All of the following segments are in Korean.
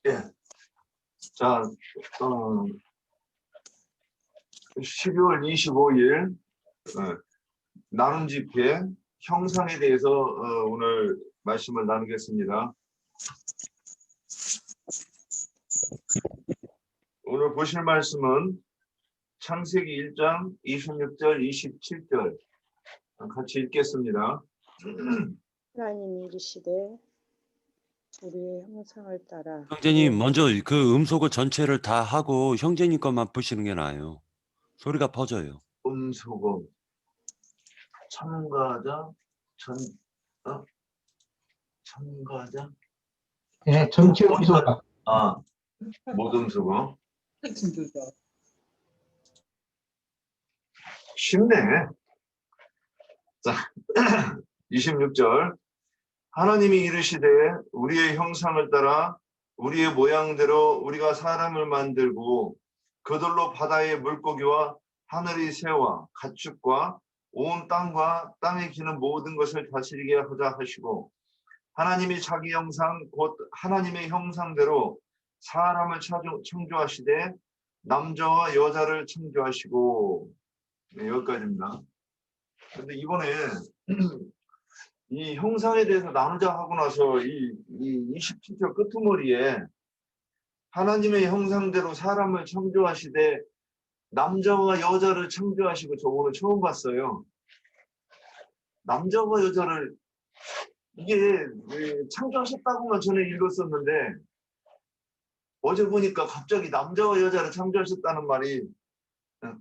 예. 자, 12월 25일 나눔 집회 형상에 대해서 오늘 말씀을 나누겠습니다. 오늘 보실 말씀은 창세기 1장 26절 27절 같이 읽겠습니다. 하나님이 이르시되 우리의 형상을 따라. 형제님 먼저 그 음소거 전체를 다 하고 형제님 것만 푸시는 게 나아요. 소리가 퍼져요. 음소거 첨가자 첨가자 네, 전체 음소거. 모듬수거 쉽네. 자, 26절 하나님이 이르시되 우리의 형상을 따라 우리의 모양대로 우리가 사람을 만들고 그들로 바다의 물고기와 하늘의 새와 가축과 온 땅과 땅에 기는 모든 것을 다스리게 하자 하시고 하나님이 자기 형상 곧 하나님의 형상대로 사람을 창조하시되 남자와 여자를 창조하시고. 네, 여기까지입니다. 그런데 이번에 이 형상에 대해서 나누자 하고 나서 이 27절 끄트머리에 하나님의 형상대로 사람을 창조하시되 남자와 여자를 창조하시고, 저 오늘 처음 봤어요. 남자와 여자를 이게 창조하셨다고만 저는 읽었었는데 어제 보니까 갑자기 남자와 여자를 창조하셨다는 말이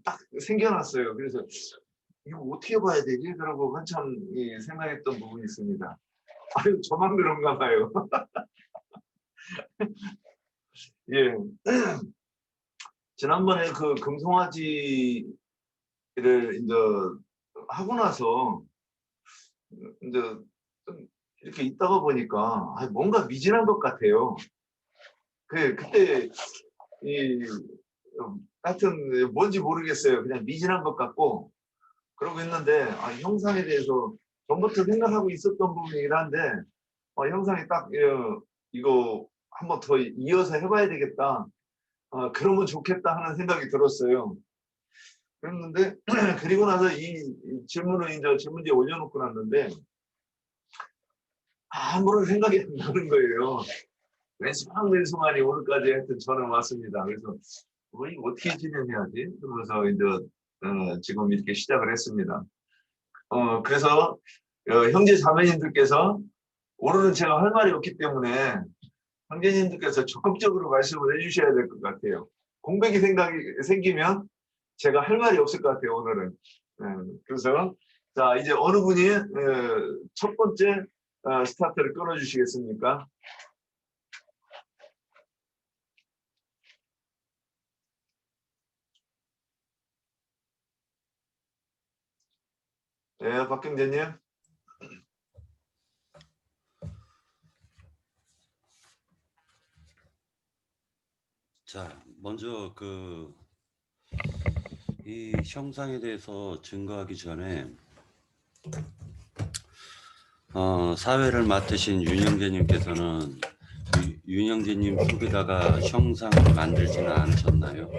딱 생겨났어요. 그래서 이거 어떻게 봐야 되지? 그러고 한참 생각했던 부분이 있습니다. 아유, 저만 그런가 봐요. 예. 지난번에 그 금송아지를 이제 하고 나서 이제 좀 이렇게 있다가 보니까 뭔가 미진한 것 같아요. 그때 하여튼 뭔지 모르겠어요. 그냥 미진한 것 같고 그러고 있는데 형상에 대해서 전부터 생각하고 있었던 부분이긴 한데 형상이 딱 이거 한번 더 이어서 해봐야 되겠다. 그러면 좋겠다 하는 생각이 들었어요. 그랬는데 그리고 나서 이 질문을 이제 질문지에 올려놓고 났는데 아무런 생각이 안 나는 거예요. 왼수만이 오늘까지 하여튼 저는 왔습니다. 그래서 이거 어떻게 진행해야지? 그러면서 이제 지금 이렇게 시작을 했습니다. 그래서 형제 자매님들께서 오늘은 제가 할 말이 없기 때문에 형제님들께서 적극적으로 말씀을 해주셔야 될 것 같아요. 공백이 생기면 제가 할 말이 없을 것 같아요, 오늘은. 그래서 자, 이제 어느 분이 첫 번째 스타트를 끊어주시겠습니까? 네, 박경재님. 자, 먼저 이 형상에 대해서 증거하기 전에 사회를 맡으신 윤영재님께서는 윤영재님 속에다가 형상을 만들지는 않으셨나요?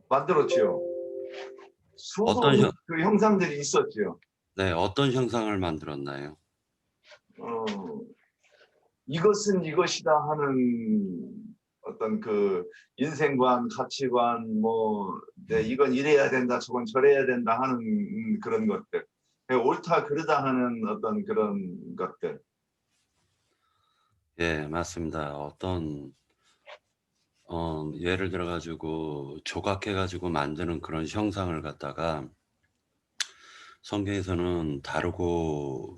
만들었죠. 어떤 그 형상들이 있었죠. 네, 어떤 형상을 만들었나요? 이것은 이것이다 하는 어떤 그 인생관, 가치관, 네, 이건 이래야 된다, 저건 저래야 된다 하는 그런 것들. 옳다, 그르다 하는 어떤 그런 것들. 예, 맞습니다. 예를 들어 가지고 조각해 가지고 만드는 그런 형상을 갖다가 성경에서는 다루고,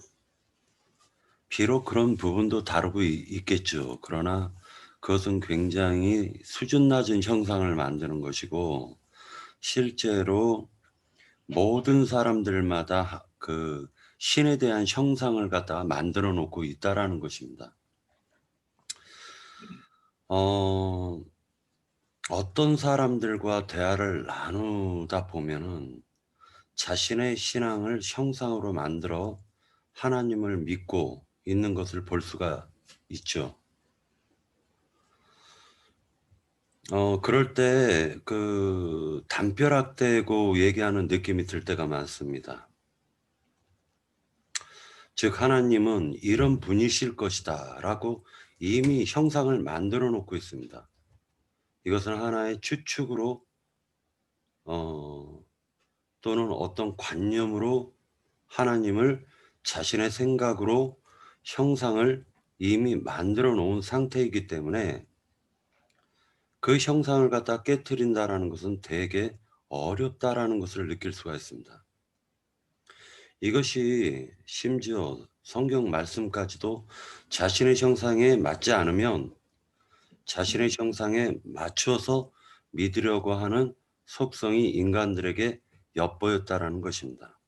비록 그런 부분도 다루고 있겠죠. 그러나 그것은 굉장히 수준 낮은 형상을 만드는 것이고, 실제로 모든 사람들마다 그 신에 대한 형상을 갖다가 만들어 놓고 있다라는 것입니다. 어떤 사람들과 대화를 나누다 보면은 자신의 신앙을 형상으로 만들어 하나님을 믿고 있는 것을 볼 수가 있죠. 그럴 때 그 담벼락대고 얘기하는 느낌이 들 때가 많습니다. 즉 하나님은 이런 분이실 것이다 라고 이미 형상을 만들어 놓고 있습니다. 이것은 하나의 추측으로 또는 어떤 관념으로 하나님을 자신의 생각으로 형상을 이미 만들어 놓은 상태이기 때문에 그 형상을 갖다 깨트린다라는 것은 되게 어렵다라는 것을 느낄 수가 있습니다. 이것이 심지어 성경 말씀까지도 자신의 형상에 맞지 않으면 자신의 형상에 맞추어서 믿으려고 하는 속성이 인간들에게 엿보였다라는 것입니다.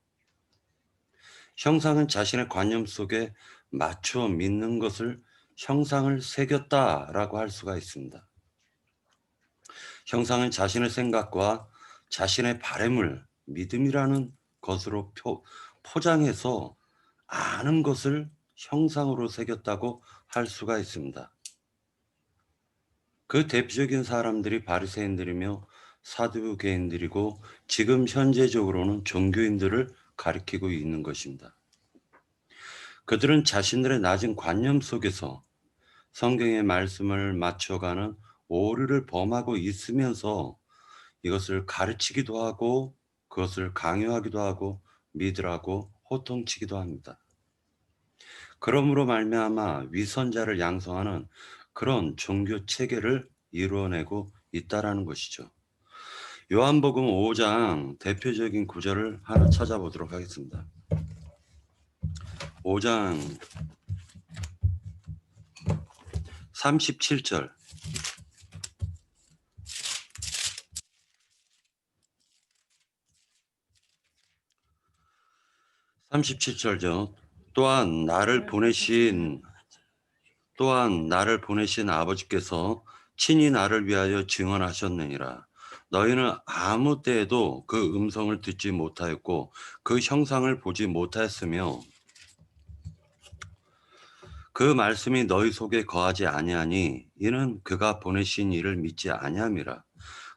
형상은 자신의 관념 속에 맞추어 믿는 것을 형상을 새겼다라고 할 수가 있습니다. 형상은 자신의 생각과 자신의 바램을 믿음이라는 것으로 포장해서 아는 것을 형상으로 새겼다고 할 수가 있습니다. 그 대표적인 사람들이 바리새인들이며 사두개인들이고 지금 현재적으로는 종교인들을 가리키고 있는 것입니다. 그들은 자신들의 낮은 관념 속에서 성경의 말씀을 맞춰가는 오류를 범하고 있으면서 이것을 가르치기도 하고 그것을 강요하기도 하고 믿으라고 호통치기도 합니다. 그러므로 말미암아 위선자를 양성하는 그런 종교 체계를 이루어내고 있다라는 것이죠. 요한복음 5장 대표적인 구절을 하나 찾아보도록 하겠습니다. 5장 37절. (37절죠) 또한 나를 보내신 아버지께서 친히 나를 위하여 증언하셨느니라. 너희는 아무 때에도 그 음성을 듣지 못하였고 그 형상을 보지 못하였으며 그 말씀이 너희 속에 거하지 아니하니 이는 그가 보내신 이를 믿지 아니함이라.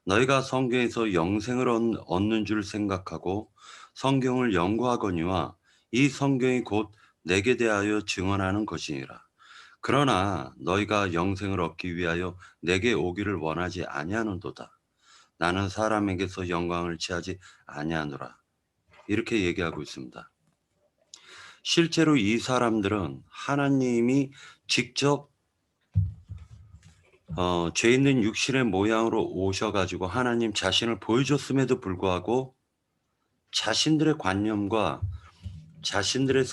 너희가 성경에서 영생을 얻는 줄 생각하고 성경을 연구하거니와 이 성경이 곧 내게 대하여 증언하는 것이니라. 그러나 너희가 영생을 얻기 위하여 내게 오기를 원하지 아니하는도다. 나는 사람에게서 영광을 취하지 아니하노라. 이렇게 얘기하고 있습니다. 실제로 이 사람들은 하나님이 직접 죄 있는 육신의 모양으로 오셔가지고 하나님 자신을 보여줬음에도 불구하고 자신들의 관념과 자신들의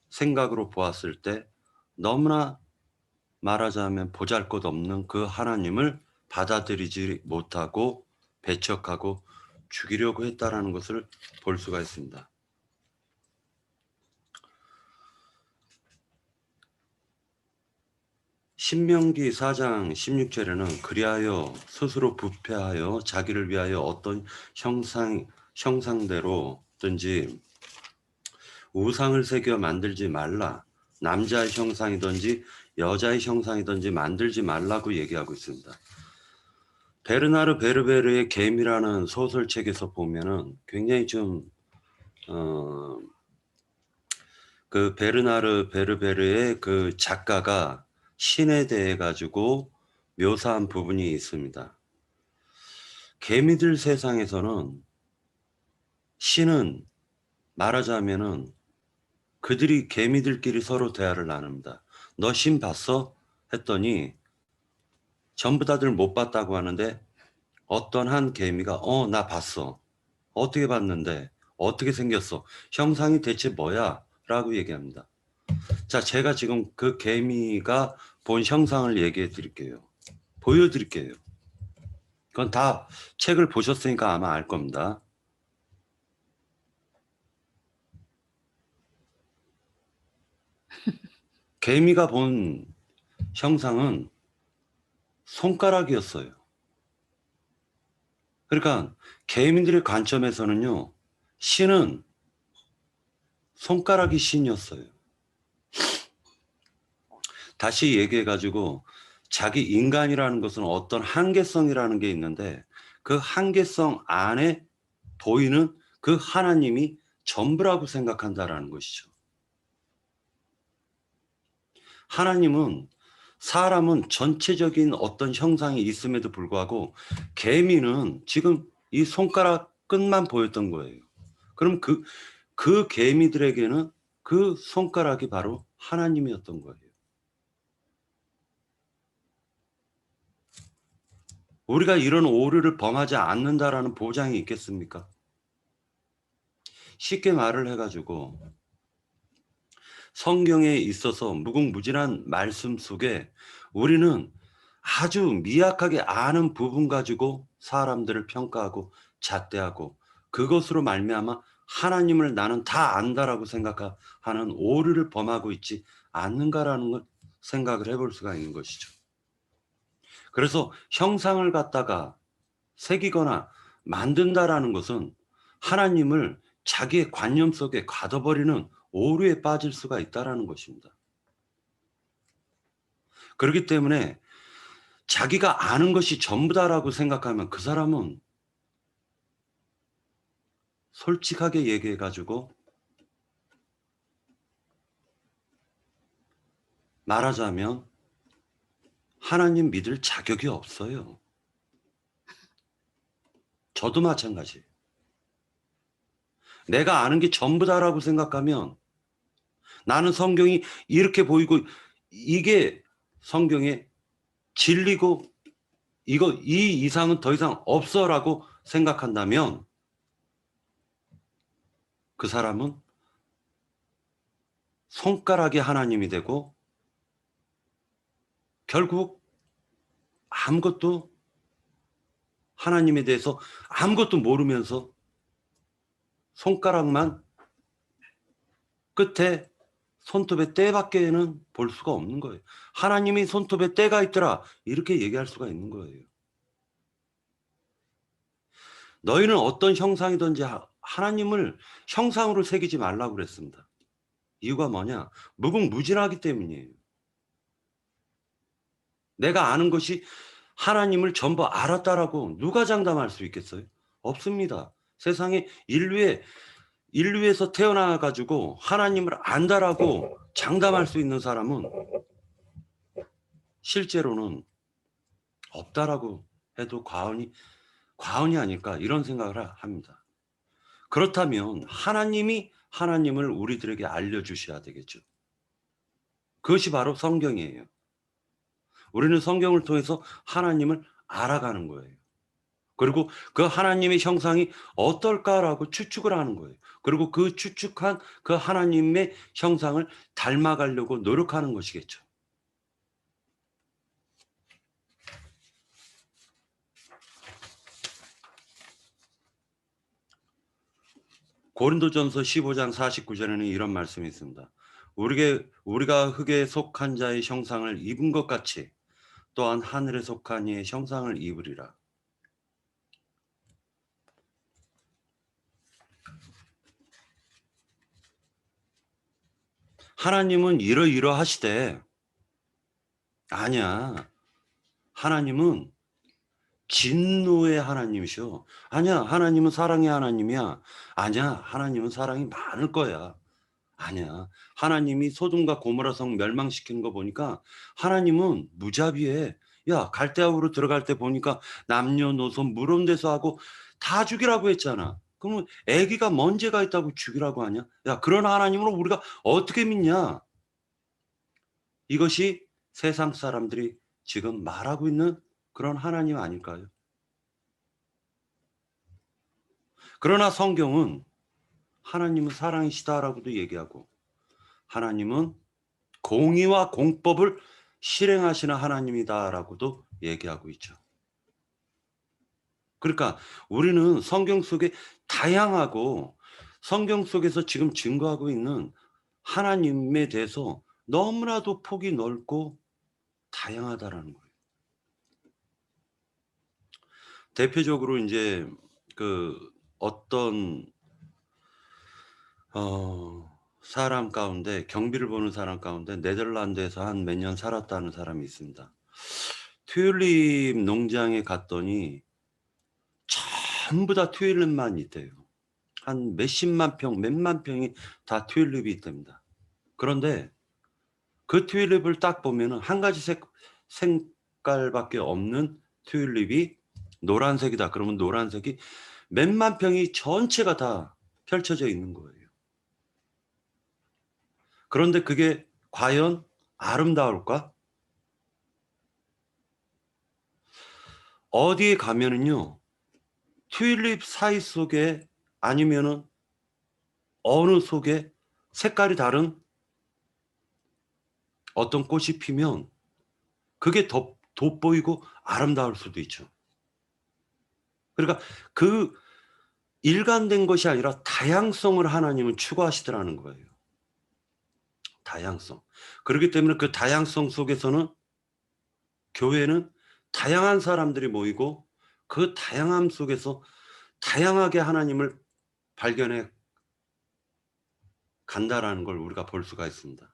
생각으로 보았을 때 너무나 말하자면 보잘것없는 그 하나님을 받아들이지 못하고 배척하고 죽이려고 했다라는 것을 볼 수가 있습니다. 신명기 4장 16절에는 그리하여 스스로 부패하여 자기를 위하여 어떤 형상대로든지 우상을 새겨 만들지 말라. 남자의 형상이든지 여자의 형상이든지 만들지 말라고 얘기하고 있습니다. 베르나르 베르베르의 개미라는 소설책에서 보면은 굉장히 좀 그 베르나르 베르베르의 그 작가가 신에 대해 가지고 묘사한 부분이 있습니다. 개미들 세상에서는 신은 말하자면은 그들이 개미들끼리 서로 대화를 나눕니다. 너 신 봤어? 했더니 전부 다들 못 봤다고 하는데 어떤 한 개미가 나 봤어. 어떻게 봤는데? 어떻게 생겼어? 형상이 대체 뭐야? 라고 얘기합니다. 자, 제가 지금 그 개미가 본 형상을 얘기해 드릴게요. 보여드릴게요. 그건 다 책을 보셨으니까 아마 알 겁니다. 개미가 본 형상은 손가락이었어요. 그러니까 개미들의 관점에서는요, 신은 손가락이 신이었어요. 다시 얘기해가지고 자기 인간이라는 것은 어떤 한계성이라는 게 있는데 그 한계성 안에 보이는 그 하나님이 전부라고 생각한다라는 것이죠. 하나님은 사람은 전체적인 어떤 형상이 있음에도 불구하고 개미는 지금 이 손가락 끝만 보였던 거예요. 그럼 그 개미들에게는 그 손가락이 바로 하나님이었던 거예요. 우리가 이런 오류를 범하지 않는다라는 보장이 있겠습니까? 쉽게 말을 해가지고 성경에 있어서 무궁무진한 말씀 속에 우리는 아주 미약하게 아는 부분 가지고 사람들을 평가하고 잣대하고 그것으로 말미암아 하나님을 나는 다 안다라고 생각하는 오류를 범하고 있지 않는가라는 걸 생각을 해볼 수가 있는 것이죠. 그래서 형상을 갖다가 새기거나 만든다라는 것은 하나님을 자기의 관념 속에 가둬버리는 오류에 빠질 수가 있다라는 것입니다. 그렇기 때문에 자기가 아는 것이 전부다라고 생각하면 그 사람은 솔직하게 얘기해가지고 말하자면 하나님 믿을 자격이 없어요. 저도 마찬가지. 내가 아는 게 전부다라고 생각하면 나는 성경이 이렇게 보이고 이게 성경의 진리고 이 이상은 더 이상 없어라고 생각한다면 그 사람은 손가락이 하나님이 되고 결국 아무것도 하나님에 대해서 아무것도 모르면서 손가락만 끝에 손톱에 때밖에는 볼 수가 없는 거예요. 하나님이 손톱에 때가 있더라 이렇게 얘기할 수가 있는 거예요. 너희는 어떤 형상이든지 하나님을 형상으로 새기지 말라고 그랬습니다. 이유가 뭐냐? 무궁무진하기 때문이에요. 내가 아는 것이 하나님을 전부 알았다라고 누가 장담할 수 있겠어요? 없습니다. 세상에 인류에서 태어나 가지고 하나님을 안다라고 장담할 수 있는 사람은 실제로는 없다라고 해도 과언이 아닐까 이런 생각을 합니다. 그렇다면 하나님이 하나님을 우리들에게 알려주셔야 되겠죠. 그것이 바로 성경이에요. 우리는 성경을 통해서 하나님을 알아가는 거예요. 그리고 그 하나님의 형상이 어떨까라고 추측을 하는 거예요. 그리고 그 추측한 그 하나님의 형상을 닮아가려고 노력하는 것이겠죠. 고린도전서 15장 49절에는 이런 말씀이 있습니다. 우리가 흙에 속한 자의 형상을 입은 것 같이 또한 하늘에 속한 이의 형상을 입으리라. 하나님은 이러이러하시되 아니야. 하나님은 진노의 하나님이셔. 아니야. 하나님은 사랑의 하나님이야. 아니야. 하나님은 사랑이 많을 거야. 아니야. 하나님이 소돔과 고모라 성 멸망시킨 거 보니까 하나님은 무자비해. 야, 갈대아우로 들어갈 때 보니까 남녀노소 무런 데서 하고 다 죽이라고 했잖아. 그러면 애기가 뭔 죄가 있다고 죽이라고 하냐? 야, 그런 하나님으로 우리가 어떻게 믿냐? 이것이 세상 사람들이 지금 말하고 있는 그런 하나님 아닐까요? 그러나 성경은 하나님은 사랑이시다라고도 얘기하고 하나님은 공의와 공법을 실행하시는 하나님이다라고도 얘기하고 있죠. 그러니까 우리는 성경 속에 다양하고 성경 속에서 지금 증거하고 있는 하나님에 대해서 너무나도 폭이 넓고 다양하다라는 거예요. 대표적으로 이제 그 어떤 사람 가운데 경비를 보는 사람 가운데 네덜란드에서 한 몇 년 살았다는 사람이 있습니다. 튤립 농장에 갔더니 전부 다 튤립만 있대요. 한 몇십만 평, 몇만 평이 다 튤립이 있답니다. 그런데 그 튤립을 딱 보면은 한 가지 색깔밖에 없는 튤립이 노란색이다. 그러면 노란색이 몇만 평이 전체가 다 펼쳐져 있는 거예요. 그런데 그게 과연 아름다울까? 어디에 가면은요, 튤립 사이 속에 아니면은 어느 속에 색깔이 다른 어떤 꽃이 피면 그게 더 돋보이고 아름다울 수도 있죠. 그러니까 그 일관된 것이 아니라 다양성을 하나님은 추구하시더라는 거예요. 다양성. 그렇기 때문에 그 다양성 속에서는 교회는 다양한 사람들이 모이고 그 다양함 속에서 다양하게 하나님을 발견해 간다라는 걸 우리가 볼 수가 있습니다.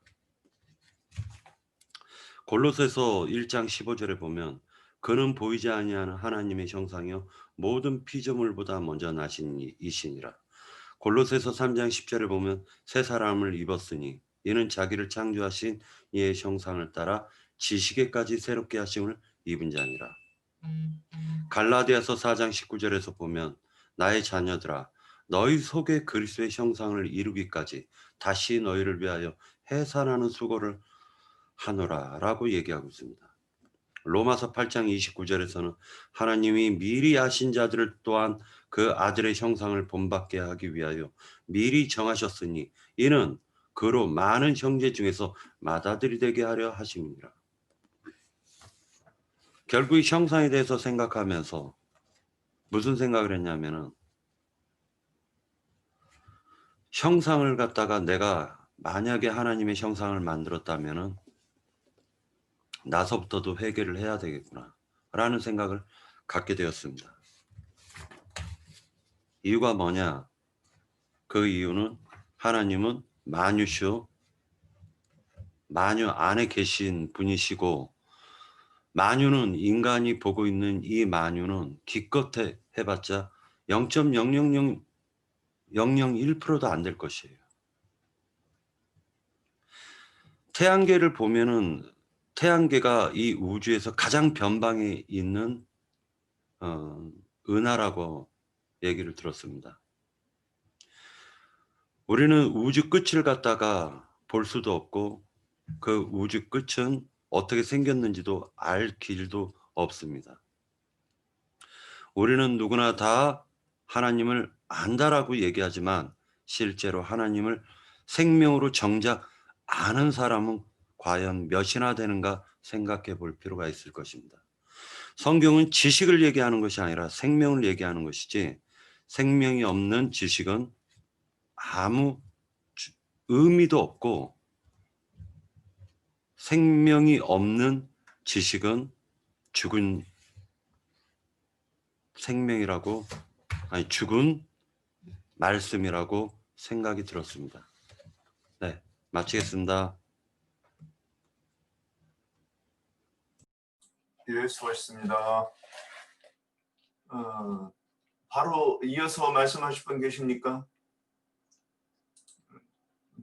골로새서 1장 15절에 보면 그는 보이지 아니하는 하나님의 형상이요 모든 피조물보다 먼저 나신 이시니라. 골로새서 3장 10절에 보면 새 사람을 입었으니 이는 자기를 창조하신 이의 형상을 따라 지식에까지 새롭게 하심을 입은 자니라. 갈라디아서 4장 19절에서 보면 나의 자녀들아 너희 속에 그리스도의 형상을 이루기까지 다시 너희를 위하여 해산하는 수고를 하노라 라고 얘기하고 있습니다. 로마서 8장 29절에서는 하나님이 미리 아신 자들을 또한 그 아들의 형상을 본받게 하기 위하여 미리 정하셨으니 이는 그로 많은 형제 중에서 맏아들이 되게 하려 하심이니라. 결국 이 형상에 대해서 생각하면서 무슨 생각을 했냐면은 형상을 갖다가 내가 만약에 하나님의 형상을 만들었다면은 나서부터도 회개를 해야 되겠구나 라는 생각을 갖게 되었습니다. 이유가 뭐냐? 그 이유는 하나님은 만유시요 만유 안에 계신 분이시고 만유는 인간이 보고 있는 이 만유는 기껏 해봤자 0.00001%도 안 될 것이에요. 태양계를 보면은 태양계가 이 우주에서 가장 변방에 있는 은하라고 얘기를 들었습니다. 우리는 우주 끝을 갖다가 볼 수도 없고 그 우주 끝은 어떻게 생겼는지도 알 길도 없습니다. 우리는 누구나 다 하나님을 안다라고 얘기하지만 실제로 하나님을 생명으로 정작 아는 사람은 과연 몇이나 되는가 생각해 볼 필요가 있을 것입니다. 성경은 지식을 얘기하는 것이 아니라 생명을 얘기하는 것이지 생명이 없는 지식은 아무 의미도 없고 생명이 없는 지식은 죽은 생명이라고 아니 죽은 말씀이라고 생각이 들었습니다. 네, 마치겠습니다. 예, 수고하셨습니다. 바로 이어서 말씀하실 분 계십니까?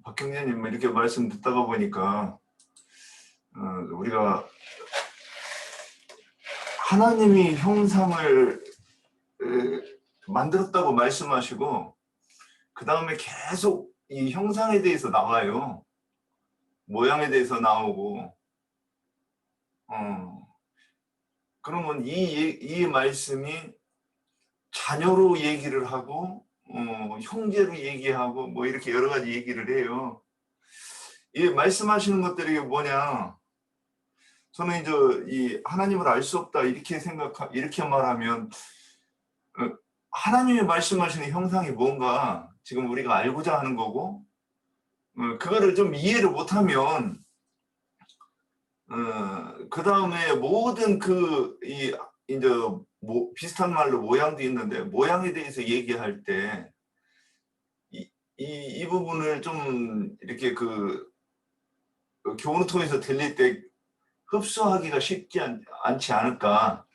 박형제님 이렇게 말씀 듣다가 보니까 우리가 하나님이 형상을 만들었다고 말씀하시고 그 다음에 계속 이 형상에 대해서 나와요. 모양에 대해서 나오고 그러면 이 말씀이 자녀로 얘기를 하고 형제로 얘기하고 뭐 이렇게 여러 가지 얘기를 해요. 이 말씀하시는 것들이 뭐냐? 저는 이제 이 하나님을 알 수 없다 이렇게 이렇게 말하면 하나님이 말씀하시는 형상이 뭔가 지금 우리가 알고자 하는 거고 그거를 좀 이해를 못하면 그 다음에 모든 이제 비슷한 말로 모양도 있는데 모양에 대해서 얘기할 때 이 부분을 좀 이렇게 그 교훈을 통해서 들릴 때 흡수하기가 쉽지 않지 않을까.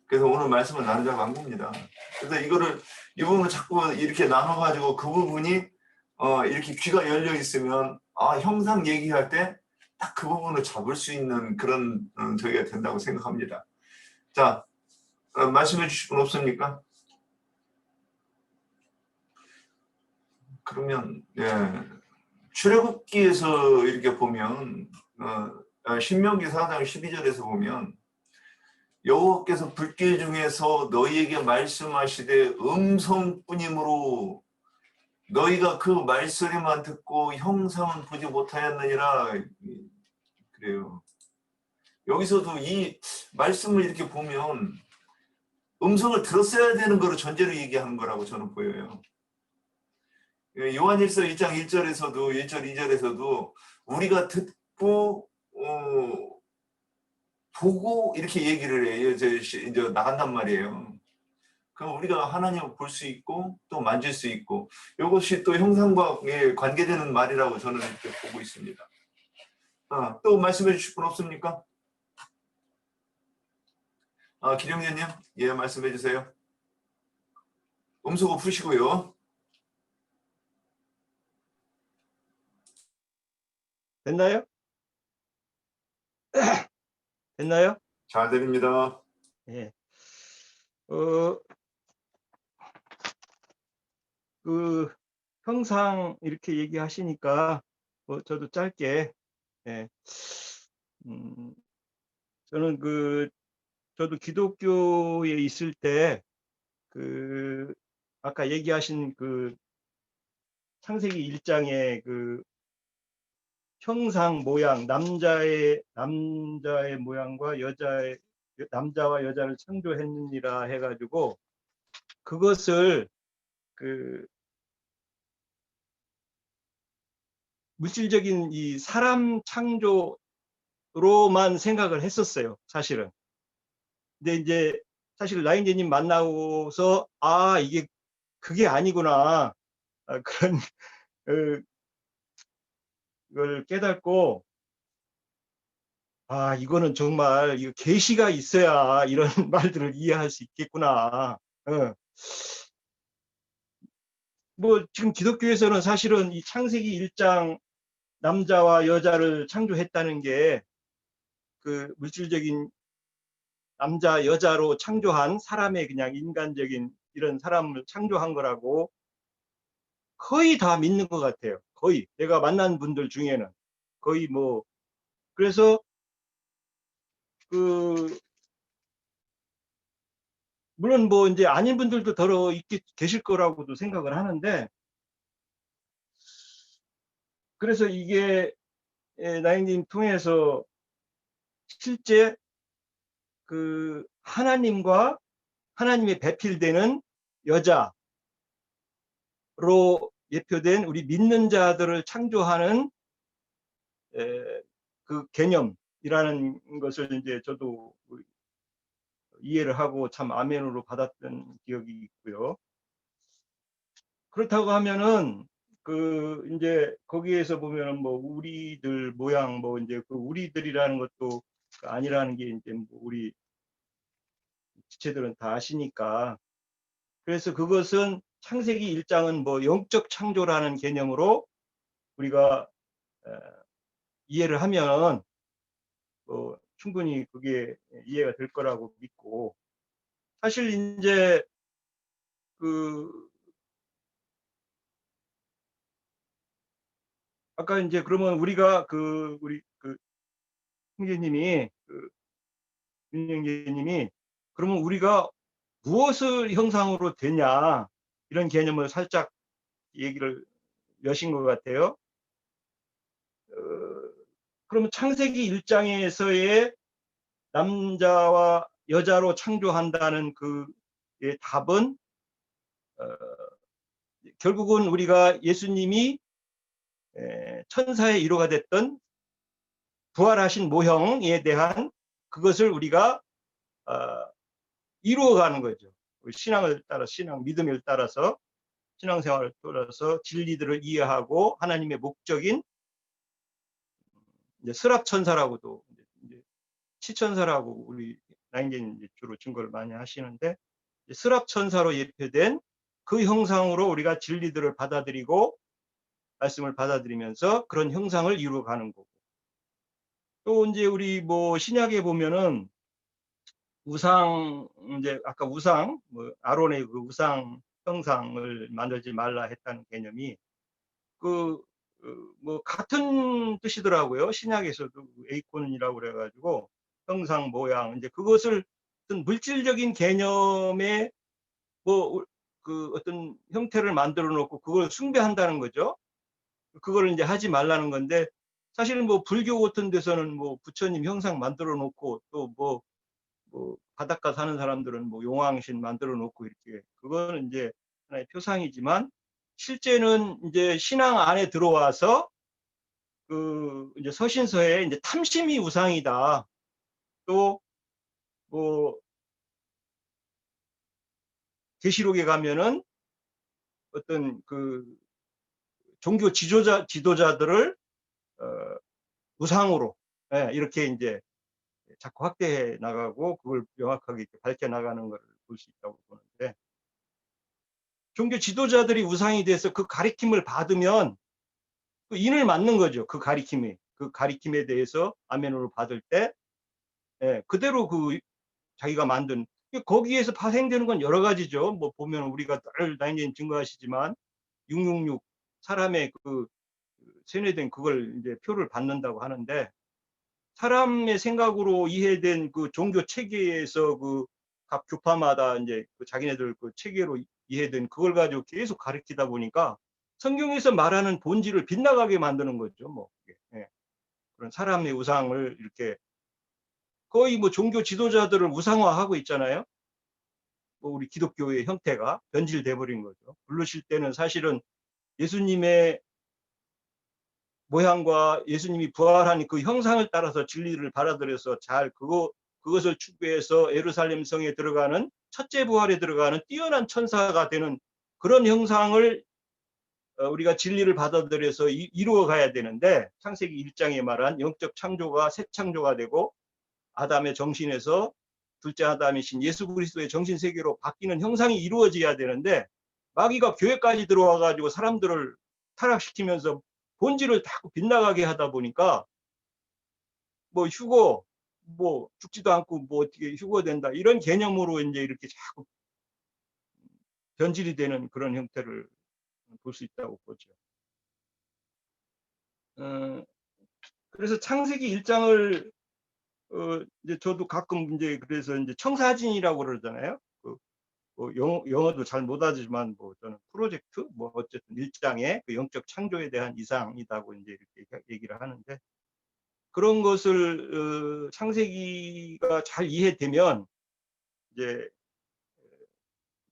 그래서 오늘 말씀을 나누자고 한 겁니다. 그래서 이 부분을 자꾸 이렇게 나눠가지고 그 부분이 이렇게 귀가 열려 있으면 형상 얘기할 때 딱 그 부분을 잡을 수 있는 그런 저희가 된다고 생각합니다. 자, 말씀해 주실 분 없습니까? 그러면 출애굽기에서 이렇게 보면 신명기 4장 12절에서 보면 여호와께서 불길 중에서 너희에게 말씀하시되 음성뿐이므로 너희가 그 말소리만 듣고 형상은 보지 못하였느니라. 그래요. 여기서도 이 말씀을 이렇게 보면 음성을 들었어야 되는 거를 전제로 얘기하는 거라고 저는 보여요. 요한일서 1장 1절에서도 1절 2절에서도 우리가 듣고 보고 이렇게 얘기를 해요. 이제 나간단 말이에요. 그럼 우리가 하나님을 볼 수 있고 또 만질 수 있고 이것이 또 형상과 관계되는 말이라고 저는 이렇게 보고 있습니다. 또 말씀해 주실 분 없습니까? 기령재님, 예, 말씀해 주세요. 음소거 푸시고요. 됐나요? 됐나요? 잘 들립니다. 예. 그 형상 이렇게 얘기하시니까 저도 짧게 저는 저도 기독교에 있을 때 아까 얘기하신 창세기 1장의 형상 모양 남자의 모양과 남자와 여자를 창조했느니라 해가지고 그것을 물질적인 이 사람 창조로만 생각을 했었어요, 사실은. 근데 이제 사실 라인제님 만나고서 이게 그게 아니구나 그런 걸 깨닫고 이거는 정말 이거 계시가 있어야 이런 말들을 이해할 수 있겠구나. 뭐 지금 기독교에서는 사실은 이 창세기 1장 남자와 여자를 창조했다는 게 물질적인 남자 여자로 창조한 사람의 그냥 인간적인 이런 사람을 창조한 거라고 거의 다 믿는 것 같아요. 거의 내가 만난 분들 중에는 거의 뭐 그래서 물론 뭐 이제 아닌 분들도 더러 계실 거라고도 생각을 하는데 그래서 이게 나인님 통해서 실제 하나님과 하나님의 배필되는 여자로 예표된 우리 믿는 자들을 창조하는 그 개념이라는 것을 이제 저도 이해를 하고 참 아멘으로 받았던 기억이 있고요. 그렇다고 하면은 이제 거기에서 보면은 뭐 우리들 모양 뭐 이제 우리들이라는 것도 아니라는 게 이제 뭐 우리 지체들은 다 아시니까 그래서 그것은 창세기 1장은 뭐 영적 창조라는 개념으로 우리가 이해를 하면 충분히 그게 이해가 될 거라고 믿고 사실 이제 아까 이제 그러면 우리가 우리 형제님이 윤형제님이 그러면 우리가 무엇을 형상으로 되냐 이런 개념을 살짝 얘기를 여신 것 같아요. 그러면 창세기 1장에서의 남자와 여자로 창조한다는 그의 답은 결국은 우리가 예수님이 천사의 1호가 됐던 부활하신 모형에 대한 그것을 우리가 이루어가는 거죠. 신앙을 따라 믿음을 따라서 신앙생활을 통해서 진리들을 이해하고 하나님의 목적인 이제 스랍천사라고도 이제 치천사라고 우리 나인겐 주로 증거를 많이 하시는데 스랍천사로 예표된 그 형상으로 우리가 진리들을 받아들이고 말씀을 받아들이면서 그런 형상을 이루어가는 거고 또 이제 우리 뭐 신약에 보면은 우상 이제 아까 우상 뭐 아론의 그 우상 형상을 만들지 말라 했다는 개념이 그 뭐 같은 뜻이더라고요. 신약에서도 에이콘이라고 그래가지고 형상 모양 이제 그것을 어떤 물질적인 개념의 뭐 그 어떤 형태를 만들어 놓고 그걸 숭배한다는 거죠. 그걸 이제 하지 말라는 건데 사실은 뭐 불교 같은 데서는 뭐 부처님 형상 만들어 놓고 또 뭐 바닷가 사는 사람들은 뭐 용왕신 만들어 놓고 이렇게 그거는 이제 하나의 표상이지만 실제는 이제 신앙 안에 들어와서 그 이제 서신서에 이제 탐심이 우상이다. 또 뭐 계시록에 가면은 어떤 그 종교 지도자들을 우상으로 이렇게 이제 자꾸 확대해 나가고 그걸 명확하게 이렇게 밝혀 나가는 걸 볼 수 있다고 보는데 종교 지도자들이 우상이 돼서 그 가리킴을 받으면 그 인을 맞는 거죠. 그 가리킴에 대해서 아멘으로 받을 때 그대로 그 자기가 만든 거기에서 파생되는 건 여러 가지죠. 뭐 보면 우리가 늘 나인겐 증거하시지만 666 사람의 그 세뇌된 그걸 이제 표를 받는다고 하는데 사람의 생각으로 이해된 그 종교 체계에서 그 각 교파마다 이제 그 자기네들 그 체계로 이해된 그걸 가지고 계속 가르치다 보니까 성경에서 말하는 본질을 빗나가게 만드는 거죠. 뭐 그런 사람의 우상을 이렇게 거의 뭐 종교 지도자들을 우상화하고 있잖아요. 뭐 우리 기독교의 형태가 변질돼 버린 거죠. 부르실 때는 사실은 예수님의 모양과 예수님이 부활한 그 형상을 따라서 진리를 받아들여서 잘 그것을 추구해서 예루살렘 성에 들어가는 첫째 부활에 들어가는 뛰어난 천사가 되는 그런 형상을 우리가 진리를 받아들여서 이루어 가야 되는데 창세기 1장에 말한 영적 창조가 새 창조가 되고 아담의 정신에서 둘째 아담이신 예수 그리스도의 정신 세계로 바뀌는 형상이 이루어져야 되는데 마귀가 교회까지 들어와 가지고 사람들을 타락시키면서 본질을 자꾸 빗나가게 하다 보니까 뭐 휴거 뭐 죽지도 않고 뭐 어떻게 휴거된다 이런 개념으로 이제 이렇게 자꾸 변질이 되는 그런 형태를 볼 수 있다고 보죠. 그래서 창세기 1장을 이제 저도 가끔 이제 그래서 이제 청사진이라고 그러잖아요. 뭐 영어도 잘 못하지만 뭐 저는 프로젝트 뭐 어쨌든 1장의 그 영적 창조에 대한 이상이라고 이제 이렇게 얘기를 하는데 그런 것을 창세기가 잘 이해되면 이제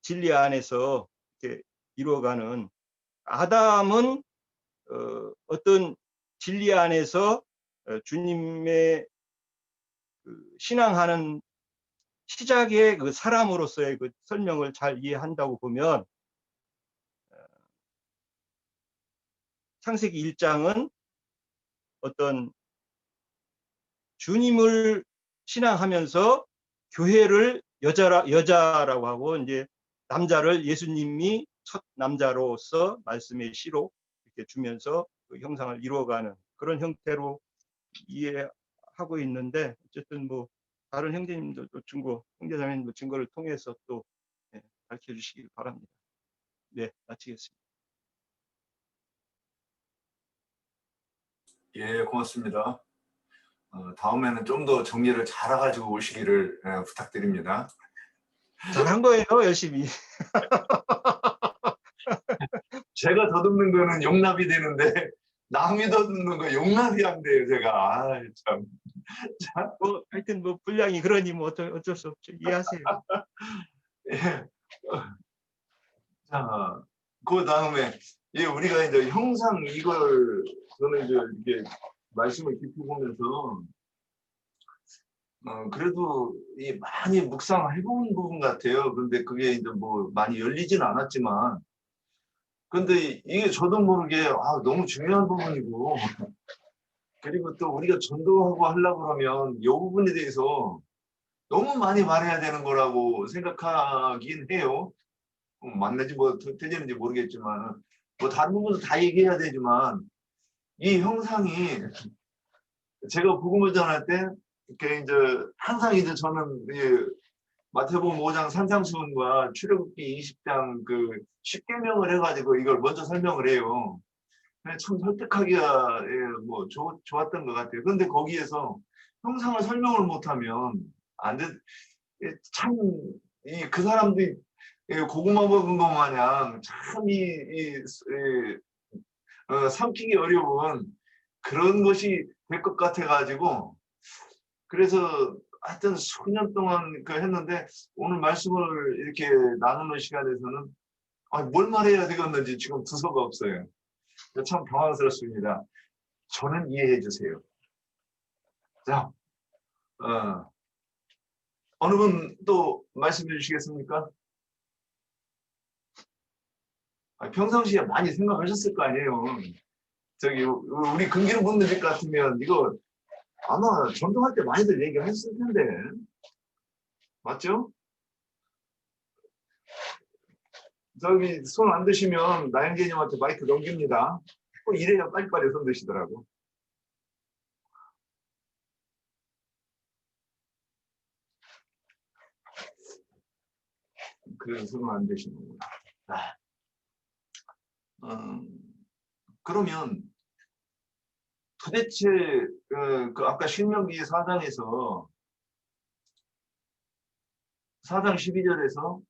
진리 안에서 이렇게 이루어가는 아담은 어떤 진리 안에서 주님의 그 신앙하는 시작의 그 사람으로서의 그 설명을 잘 이해한다고 보면 창세기 1장은 어떤 주님을 신앙하면서 교회를 여자라고 하고 이제 남자를 예수님이 첫 남자로서 말씀의 시로 이렇게 주면서 그 형상을 이루어가는 그런 형태로 이해하고 있는데 어쨌든 뭐 다른 형제님들도 형제자매님도 증거를 통해서 또 밝혀주시길 바랍니다. 네, 마치겠습니다. 예, 고맙습니다. 다음에는 좀 더 정리를 잘해가지고 오시기를 부탁드립니다. 잘한 거예요, 열심히. 제가 더듬는 거는 용납이 되는데 남이 더듬는 거 용납이 안 돼요, 제가. 참. 뭐 하여튼 뭐 분량이 그러니 뭐 어쩔 수 없죠. 이해하세요. 예. 자, 그 다음에 우리가 이제 형상 이걸 저는 이제 이렇게 말씀을 깊이 보면서 그래도 많이 묵상해본 부분 같아요. 그런데 그게 이제 뭐 많이 열리진 않았지만 근데 이게 저도 모르게 너무 중요한 부분이고, 그리고 또 우리가 전도하고 하려고 그러면 이 부분에 대해서 너무 많이 말해야 되는 거라고 생각하긴 해요. 맞는지 뭐 틀리는지 모르겠지만, 뭐 다른 부분도 다 얘기해야 되지만, 이 형상이 제가 복음을 전할 때 이렇게 이제 항상 이제 저는 마태복음 5장 산상수훈과 출애굽기 20장 그 십계명을 해가지고 이걸 먼저 설명을 해요. 참 설득하기가 뭐 좋았던 것 같아요. 그런데 거기에서 형상을 설명을 못하면 안 돼. 참 그 사람들이 고구마 먹은 것 마냥 참 삼키기 어려운 그런 것이 될 것 같아가지고, 그래서 하여튼 수년 동안 했는데 오늘 말씀을 이렇게 나누는 시간에서는 뭘 말해야 되겠는지 지금 두서가 없어요. 참 당황스럽습니다. 저는 이해해 주세요. 자, 어느 분 또 말씀해 주시겠습니까? 평상시에 많이 생각하셨을 거 아니에요. 저기 우리 금기로 분들 같으면 이거 아마 전도할 때 많이들 얘기하셨을 텐데, 맞죠? 저기 손 안 드시면 나영재님한테 마이크 넘깁니다. 꼭 이래야 빨리빨리 손 드시더라고. 그래서 손 안 드시는구나. 그러면 도대체 그 아까 신명기 4장에서 4장 12절에서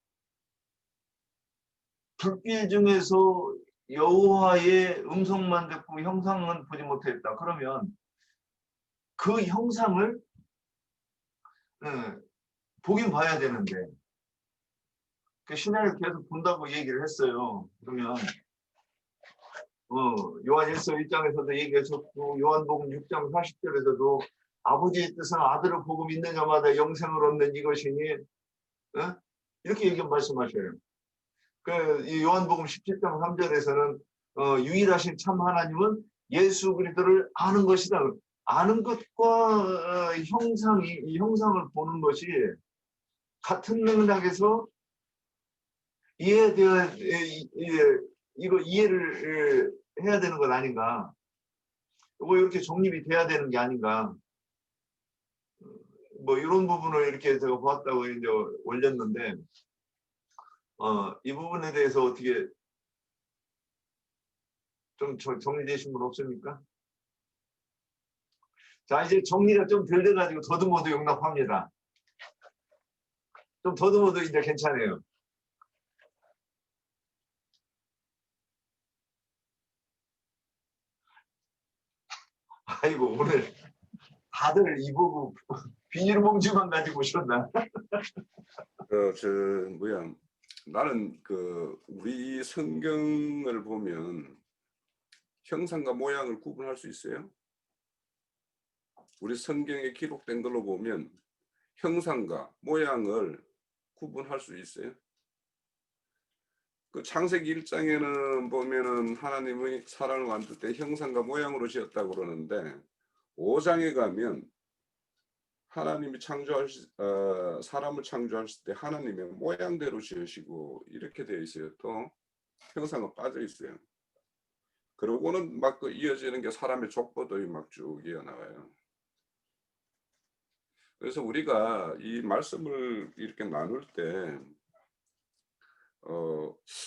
불길 중에서 여호와의 음성만 듣고 형상은 보지 못했다. 그러면 그 형상을 보긴 봐야 되는데 그 신약을 계속 본다고 얘기를 했어요. 그러면 요한일서 1장에서도 얘기하셨고 요한복음 6장 40절에서도 아버지의 뜻은 아들을 보고 믿는 자마다 영생을 얻는 이것이니 이렇게 얘기 말씀하셔요. 이 요한복음 17장 3절에서는 유일하신 참 하나님은 예수 그리스도를 아는 것이다. 아는 것과 이 형상을 보는 것이 같은 맥락에서 이거 이해를 해야 되는 것 아닌가? 뭐 이렇게 정립이 돼야 되는 게 아닌가? 뭐 이런 부분을 이렇게 제가 보았다고 이제 올렸는데, 이 부분에 대해서 어떻게 좀 정리되신 분 없습니까? 자, 이제 정리가 좀 덜 돼가지고 더듬어도 용납합니다. 좀 더듬어도 이제 괜찮아요. 아이고, 오늘 다들 이보고 비닐봉지만 가지고 오셨나? 나는 우리 성경을 보면 형상과 모양을 구분할 수 있어요? 우리 성경에 기록된 걸로 보면 형상과 모양을 구분할 수 있어요? 그 창세기 1장에는 보면은 하나님의 사람을 만들 때 형상과 모양으로 지었다고 그러는데 5장에 가면 하나님이 사람을 창조하실 때 하나님의 모양대로 지으시고 이렇게 되어 있어요. 또 형상은 빠져 있어요. 그러고는 막 이어지는 게 사람의 족보들이 막 쭉 이어나와요. 그래서 우리가 이 말씀을 이렇게 나눌 때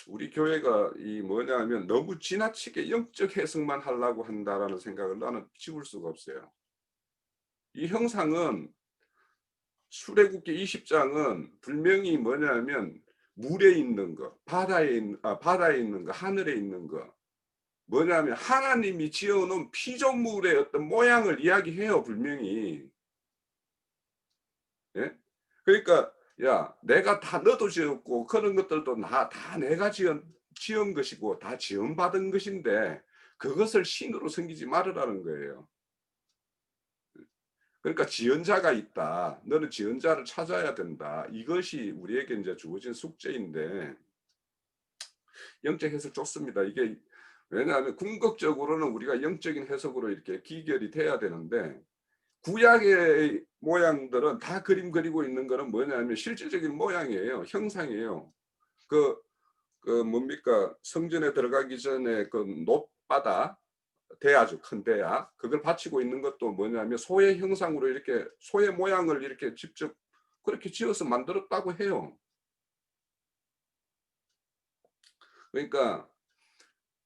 우리 교회가 뭐냐면 너무 지나치게 영적 해석만 하려고 한다라는 생각을 나는 지울 수가 없어요. 이 형상은 출애굽기 20장은 분명히 뭐냐면 물에 있는 거, 바다에 있는 거, 하늘에 있는 거, 뭐냐면 하나님이 지어놓은 피조물의 어떤 모양을 이야기해요, 분명히. 예? 그러니까 내가 다 너도 지었고 그런 것들도 다 내가 지은 것이고 다 지음받은 것인데 그것을 신으로 섬기지 말으라는 거예요. 그러니까 지은자가 있다. 너는 지은자를 찾아야 된다. 이것이 우리에게 이제 주어진 숙제인데 영적 해석 좋습니다. 이게 왜냐하면 궁극적으로는 우리가 영적인 해석으로 이렇게 기결이 돼야 되는데 구약의 모양들은 다 그림 그리고 있는 거는 뭐냐면 실질적인 모양이에요. 형상이에요. 그 뭡니까 성전에 들어가기 전에 그 놋바다 대야죠. 큰 대야. 그걸 받치고 있는 것도 뭐냐면 소의 형상으로 이렇게 소의 모양을 이렇게 직접 그렇게 지어서 만들었다고 해요. 그러니까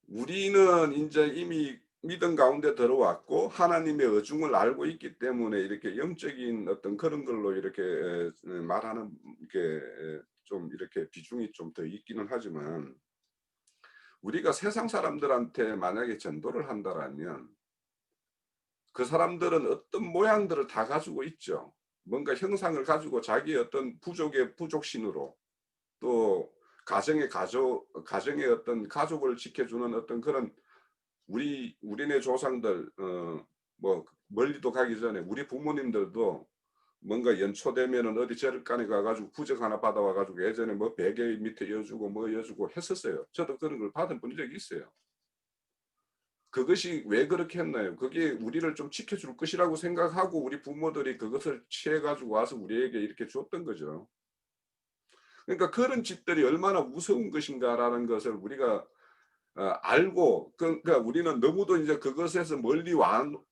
우리는 이제 이미 믿음 가운데 들어왔고 하나님의 의중을 알고 있기 때문에 이렇게 영적인 어떤 그런 걸로 이렇게 말하는 게 좀 이렇게 비중이 좀 더 있기는 하지만 우리가 세상 사람들한테 만약에 전도를 한다라면 그 사람들은 어떤 모양들을 다 가지고 있죠. 뭔가 형상을 가지고 자기의 어떤 부족의 부족신으로 또 가정의 어떤 가족을 지켜주는 어떤 그런 우리네 조상들 뭐 멀리도 가기 전에 우리 부모님들도 뭔가 연초 되면은 어디 절간에 가가지고 부적 하나 받아와가지고 예전에 뭐 베개 밑에 여주고 뭐 여주고 했었어요. 저도 그런 걸 받은 적이 있어요. 그것이 왜 그렇게 했나요? 그게 우리를 좀 지켜줄 것이라고 생각하고 우리 부모들이 그것을 취해가지고 와서 우리에게 이렇게 줬던 거죠. 그러니까 그런 집들이 얼마나 무서운 것인가라는 것을 우리가 알고 그러니까 우리는 너무도 이제 그것에서 멀리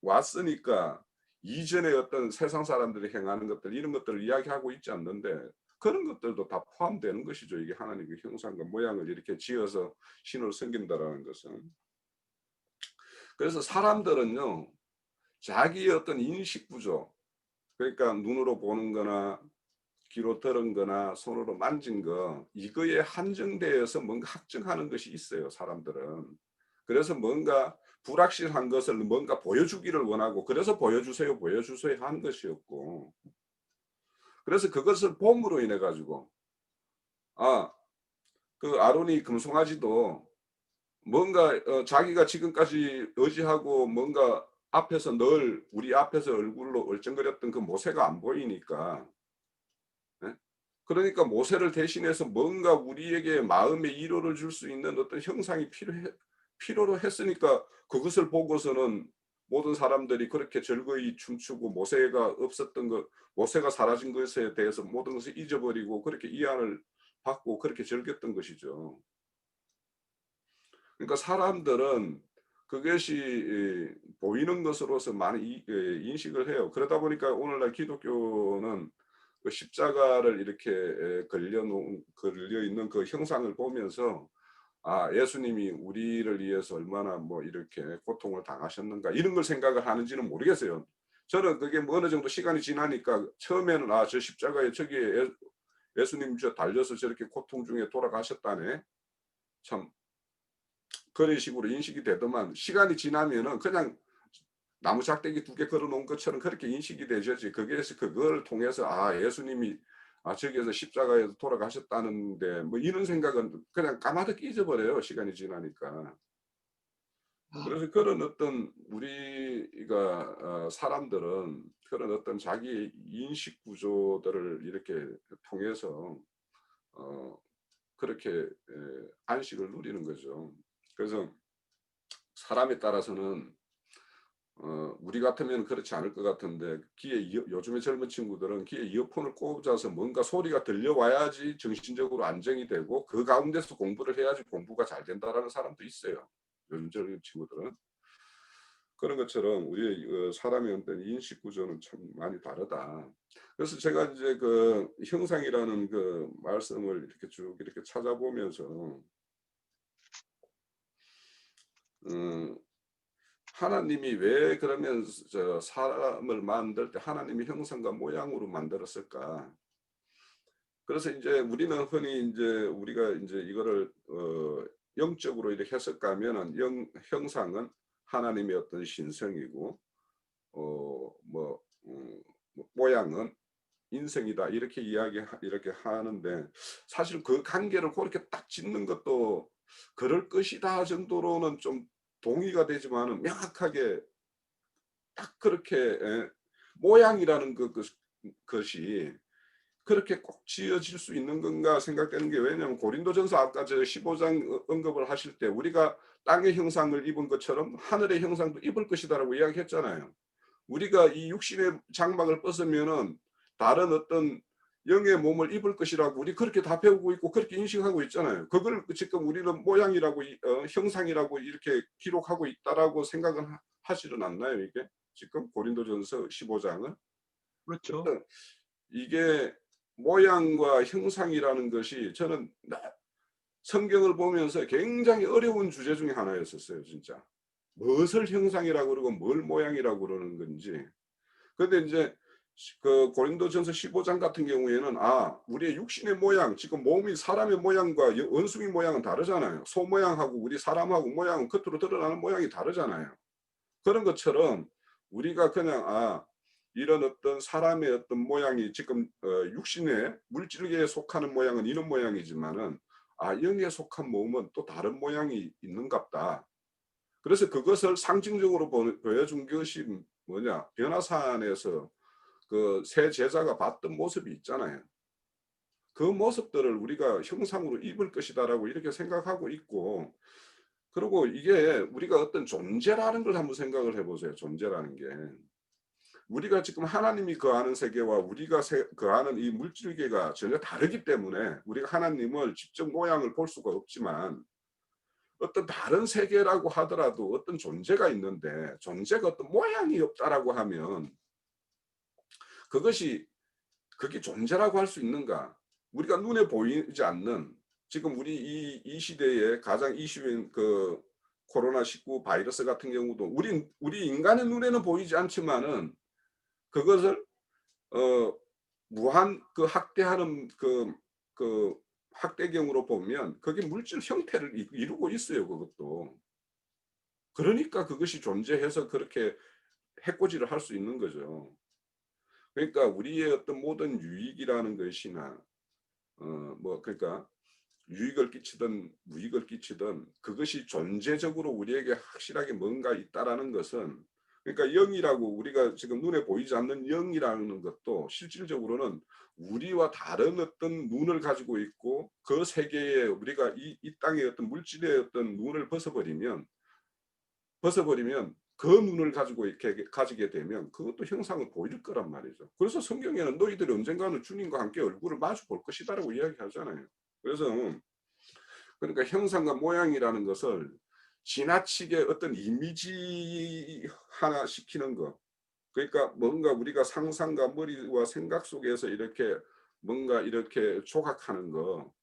왔으니까 이전에 어떤 세상 사람들이 행하는 것들 이런 것들을 이야기하고 있지 않는데 그런 것들도 다 포함되는 것이죠. 이게 하나님의 형상과 모양을 이렇게 지어서 신을 섬긴다라는 것은. 그래서 사람들은요. 자기의 어떤 인식 구조 그러니까 눈으로 보는 거나 귀로 들은 거나 손으로 만진 거 이거에 한정되어서 뭔가 확증하는 것이 있어요. 사람들은. 그래서 뭔가 불확실한 것을 뭔가 보여주기를 원하고 그래서 보여주세요 보여주세요 하는 것이었고 그래서 그것을 봄으로 인해 가지고 그 아론이 금송아지도 뭔가 자기가 지금까지 의지하고 뭔가 앞에서 늘 우리 앞에서 얼굴로 얼쩡거렸던 그 모세가 안 보이니까 예? 그러니까 모세를 대신해서 뭔가 우리에게 마음의 위로를 줄 수 있는 어떤 형상이 필요로 했으니까 그것을 보고서는 모든 사람들이 그렇게 즐거이 춤추고 모세가 없었던 것, 모세가 사라진 것에 대해서 모든 것을 잊어버리고 그렇게 이안을 받고 그렇게 즐겼던 것이죠. 그러니까 사람들은 그것이 보이는 것으로서 많이 인식을 해요. 그러다 보니까 오늘날 기독교는 그 십자가를 이렇게 걸려 있는 그 형상을 보면서 예수님이 우리를 위해서 얼마나 뭐 이렇게 고통을 당하셨는가 이런 걸 생각을 하는지는 모르겠어요. 저는 그게 뭐 어느 정도 시간이 지나니까 처음에는 저 십자가에 저기에 예수님 저 달려서 저렇게 고통 중에 돌아가셨다네. 참 그런 식으로 인식이 되더만 시간이 지나면은 그냥 나무 작대기 2개 걸어 놓은 것처럼 그렇게 인식이 되죠. 거기에서 그걸 통해서 예수님이 저기에서 십자가에서 돌아가셨다는데 뭐 이런 생각은 그냥 까마득 잊어버려요. 시간이 지나니까. 그래서 그런 어떤 우리가 사람들은 그런 어떤 자기 인식 구조들을 이렇게 통해서 그렇게 안식을 누리는 거죠. 그래서 사람에 따라서는 우리 같으면 그렇지 않을 것 같은데 요즘의 젊은 친구들은 귀에 이어폰을 꽂아서 뭔가 소리가 들려와야지 정신적으로 안정이 되고 그 가운데서 공부를 해야지 공부가 잘 된다라는 사람도 있어요. 요즘 젊은 친구들은. 그런 것처럼 우리의 사람의 어떤 인식 구조는 참 많이 다르다. 그래서 제가 이제 그 형상이라는 그 말씀을 이렇게 쭉 이렇게 찾아보면서 하나님이 왜 그러면 사람을 만들 때 하나님의 형상과 모양으로 만들었을까? 그래서 이제 우리는 흔히 이제 우리가 이제 이거를 영적으로 이렇게 해석하면은 형상은 하나님의 어떤 신성이고 모양은 인성이다 이렇게 이렇게 하는데 사실 그 관계를 그렇게 딱 짓는 것도 그럴 것이다 정도로는 좀 동의가 되지만은 명확하게 딱 그렇게 모양이라는 것이 그렇게 꼭 지어질 수 있는 건가 생각되는 게, 왜냐하면 고린도전서 아까 저 15장 언급을 하실 때 우리가 땅의 형상을 입은 것처럼 하늘의 형상도 입을 것이다라고 이야기했잖아요. 우리가 이 육신의 장막을 벗으면은 다른 어떤 영의 몸을 입을 것이라고 우리 그렇게 다 배우고 있고 그렇게 인식하고 있잖아요. 그걸 지금 우리는 모양이라고 형상이라고 이렇게 기록하고 있다라고 생각은 하지는 않나요? 이게 지금 고린도전서 15장은 그렇죠. 이게 모양과 형상이라는 것이 저는 성경을 보면서 굉장히 어려운 주제 중에 하나였었어요. 진짜 무엇을 형상이라고 그러고 뭘 모양이라고 그러는 건지. 그런데 이제 그 고린도전서 15장 같은 경우에는 우리의 육신의 모양, 지금 몸이 사람의 모양과 원숭이 모양은 다르잖아요. 소 모양하고 우리 사람하고 모양은 겉으로 드러나는 모양이 다르잖아요. 그런 것처럼 우리가 그냥 이런 어떤 사람의 어떤 모양이 지금 육신의 물질계에 속하는 모양은 이런 모양이지만은 영에 속한 몸은 또 다른 모양이 있는갑다. 그래서 그것을 상징적으로 보여준 것이 뭐냐, 변화산에서 그 새 제자가 봤던 모습이 있잖아요. 그 모습들을 우리가 형상으로 입을 것이다라고 이렇게 생각하고 있고, 그리고 이게 우리가 어떤 존재라는 걸 한번 생각을 해보세요. 존재라는 게 우리가 지금 하나님이 거하는 세계와 우리가 거하는 이 물질계가 전혀 다르기 때문에 우리가 하나님을 직접 모양을 볼 수가 없지만, 어떤 다른 세계라고 하더라도 어떤 존재가 있는데 존재가 어떤 모양이 없다라고 하면 그게 존재라고 할 수 있는가? 우리가 눈에 보이지 않는, 지금 우리 이 시대에 가장 이슈인 그 코로나19 바이러스 같은 경우도 우리 인간의 눈에는 보이지 않지만은 그것을 무한 그 학대하는 그 학대경으로 보면 그게 물질 형태를 이루고 있어요. 그것도. 그러니까 그것이 존재해서 그렇게 해코지를 할 수 있는 거죠. 그러니까 우리의 어떤 모든 유익이라는 것이나 그러니까 유익을 끼치든 무익을 끼치든 그것이 존재적으로 우리에게 확실하게 뭔가 있다라는 것은, 그러니까 영이라고 우리가 지금 눈에 보이지 않는 영이라는 것도 실질적으로는 우리와 다른 어떤 눈을 가지고 있고, 그 세계에 우리가 이 땅의 어떤 물질의 어떤 눈을 벗어버리면 그 눈을 가지고 이렇게 가지게 되면 그것도 형상을 보일 거란 말이죠. 그래서 성경에는 너희들이 언젠가는 주님과 함께 얼굴을 마주 볼 것이다라고 이야기하잖아요. 그래서 그러니까 형상과 모양이라는 것을 지나치게 어떤 이미지 하나 시키는 것, 그러니까 뭔가 우리가 상상과 머리와 생각 속에서 이렇게 뭔가 이렇게 조각하는 거,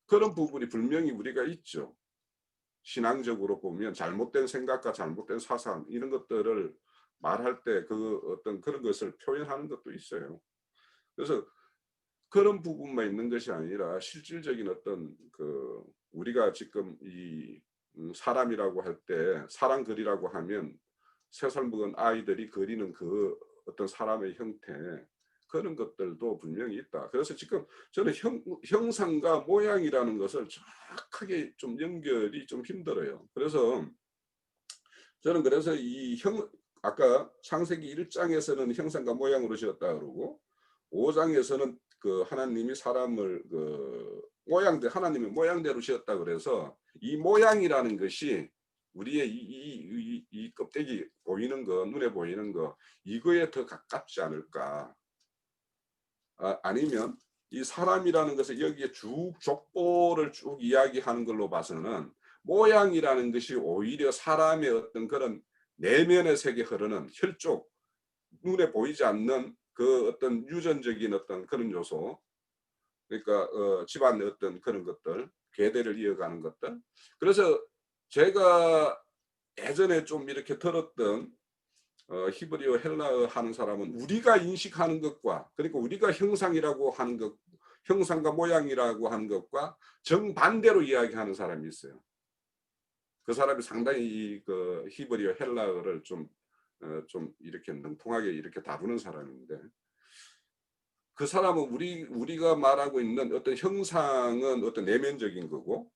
그런 부분이 분명히 우리가 있죠. 신앙적으로 보면 잘못된 생각과 잘못된 사상 이런 것들을 말할 때 그 어떤 그런 것을 표현하는 것도 있어요. 그래서 그런 부분만 있는 것이 아니라 실질적인 어떤 그 우리가 지금 이 사람이라고 할 때 사람 그리라고 하면 3살 먹은 아이들이 그리는 그 어떤 사람의 형태, 그런 것들도 분명히 있다. 그래서 지금 저는 형상과 모양이라는 것을 정확하게 좀 연결이 좀 힘들어요. 그래서 저는 그래서 아까 창세기 1장에서는 형상과 모양으로 지었다 그러고 5장에서는 그 하나님이 사람을 하나님의 모양대로 지었다 그래서 이 모양이라는 것이 우리의 이 껍데기 보이는 거, 눈에 보이는 거, 이거에 더 가깝지 않을까. 아니면 이 사람이라는 것을 여기에 족보를 쭉 이야기하는 걸로 봐서는 모양이라는 것이 오히려 사람의 어떤 그런 내면의 세계 흐르는 혈족, 눈에 보이지 않는 그 어떤 유전적인 어떤 그런 요소, 그러니까 집안의 어떤 그런 것들, 계대를 이어가는 것들. 그래서 제가 예전에 좀 이렇게 들었던 히브리어 헬라어 하는 사람은 우리가 인식하는 것과, 그러니까 우리가 형상이라고 하는 것, 형상과 모양이라고 하는 것과 정반대로 이야기하는 사람이 있어요. 그 사람이 상당히 그 히브리어 헬라어를 좀 이렇게 능통하게 이렇게 다루는 사람인데, 그 사람은 우리가 말하고 있는 어떤 형상은 어떤 내면적인 거고,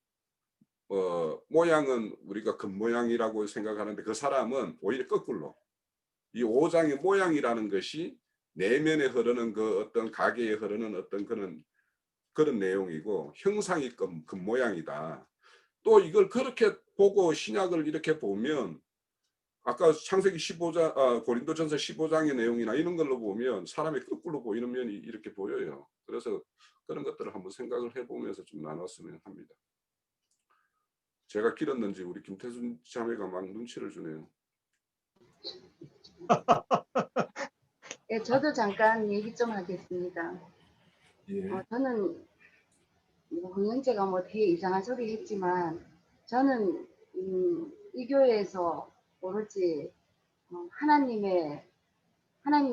모양은 우리가 겉모양이라고 생각하는데, 그 사람은 오히려 거꾸로 이 5장의 모양이라는 것이 내면에 흐르는 그 어떤 가계에 흐르는 어떤 그런 내용이고 형상이 그 모양이다. 또 이걸 그렇게 보고 신약을 이렇게 보면 아까 창세기 15장, 고린도전서 15장의 내용이나 이런 걸로 보면 사람이 거꾸로 보이는 면이 이렇게 보여요. 그래서 그런 것들을 한번 생각을 해보면서 좀 나눴으면 합니다. 제가 길었는지 우리 김태순 자매가 막 눈치를 주네요. 예, 저도 잠깐 얘기 좀 하겠습니다. 예. 저는 홍영재가 뭐 뒤에 이상한 소리 했지만 저는 이 교회에서 오로지 하나님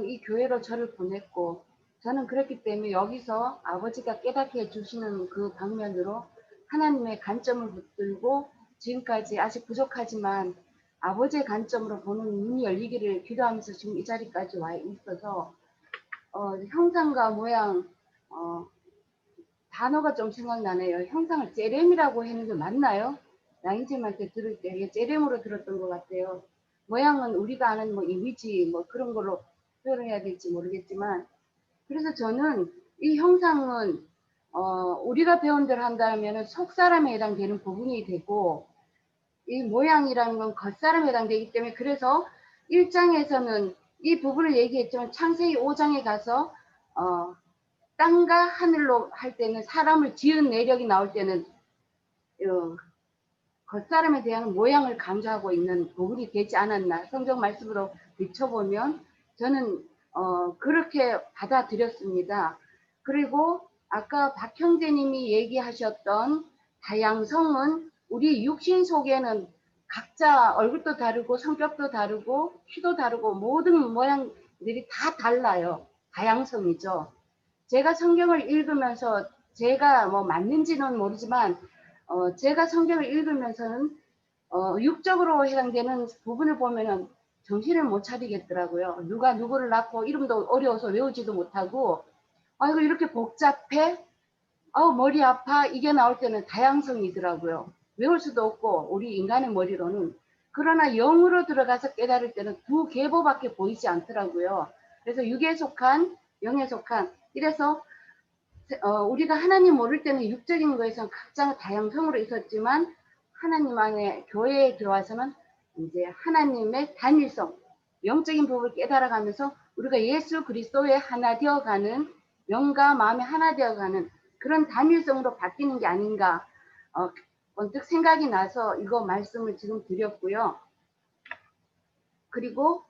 이 교회로 저를 보냈고 저는 그렇기 때문에 여기서 아버지가 깨닫게 해주시는 그 방면으로 하나님의 관점을 붙들고 지금까지 아직 부족하지만 아버지의 관점으로 보는 눈이 열리기를 기도하면서 지금 이 자리까지 와 있어서 형상과 모양 단어가 좀 생각나네요. 형상을 째렘이라고 하는 게 맞나요? 나인쌤한테 들을 때 째렘으로 들었던 것 같아요. 모양은 우리가 아는 뭐 이미지 뭐 그런 걸로 표현해야 될지 모르겠지만 그래서 저는 이 형상은 우리가 배운 대로 한다면 속사람에 해당되는 부분이 되고 이 모양이라는 건 겉사람에 해당되기 때문에 그래서 1장에서는 이 부분을 얘기했지만 창세기 5장에 가서 땅과 하늘로 할 때는 사람을 지은 내력이 나올 때는 겉사람에 대한 모양을 강조하고 있는 부분이 되지 않았나 성경 말씀으로 비춰보면 저는 그렇게 받아들였습니다. 그리고 아까 박형제님이 얘기하셨던 다양성은 우리 육신 속에는 각자 얼굴도 다르고 성격도 다르고 키도 다르고 모든 모양들이 다 달라요. 다양성이죠. 제가 성경을 읽으면서 제가 뭐 맞는지는 모르지만 제가 성경을 읽으면서는 육적으로 해당되는 부분을 보면은 정신을 못 차리겠더라고요. 누가 누구를 낳고 이름도 어려워서 외우지도 못하고 아이고 이렇게 복잡해? 머리 아파? 이게 나올 때는 다양성이더라고요. 외울 수도 없고 우리 인간의 머리로는. 그러나 영으로 들어가서 깨달을 때는 두 계보밖에 보이지 않더라고요. 그래서 육에 속한 영에 속한 이래서 우리가 하나님 모를 때는 육적인 거에서 각자 다양성으로 있었지만 하나님 안에 교회에 들어와서는 이제 하나님의 단일성, 영적인 부분을 깨달아가면서 우리가 예수 그리스도의 하나 되어가는 영과 마음이 하나 되어가는 그런 단일성으로 바뀌는 게 아닌가 번뜩 생각이 나서 이거 말씀을 지금 드렸고요. 그리고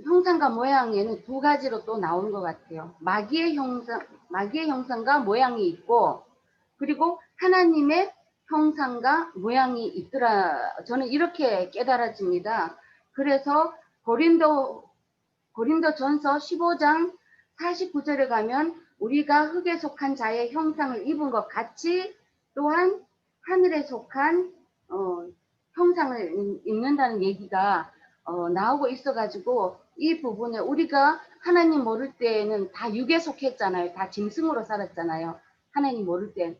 형상과 모양에는 두 가지로 또 나오는 것 같아요. 마귀의 형상과 모양이 있고 그리고 하나님의 형상과 모양이 있더라. 저는 이렇게 깨달아집니다. 그래서 고린도전서 15장 49절에 가면 우리가 흙에 속한 자의 형상을 입은 것 같이 또한 하늘에 속한 형상을 입는다는 얘기가 나오고 있어가지고 이 부분에 우리가 하나님 모를 때에는 다 육에 속했잖아요. 다 짐승으로 살았잖아요. 하나님 모를 때.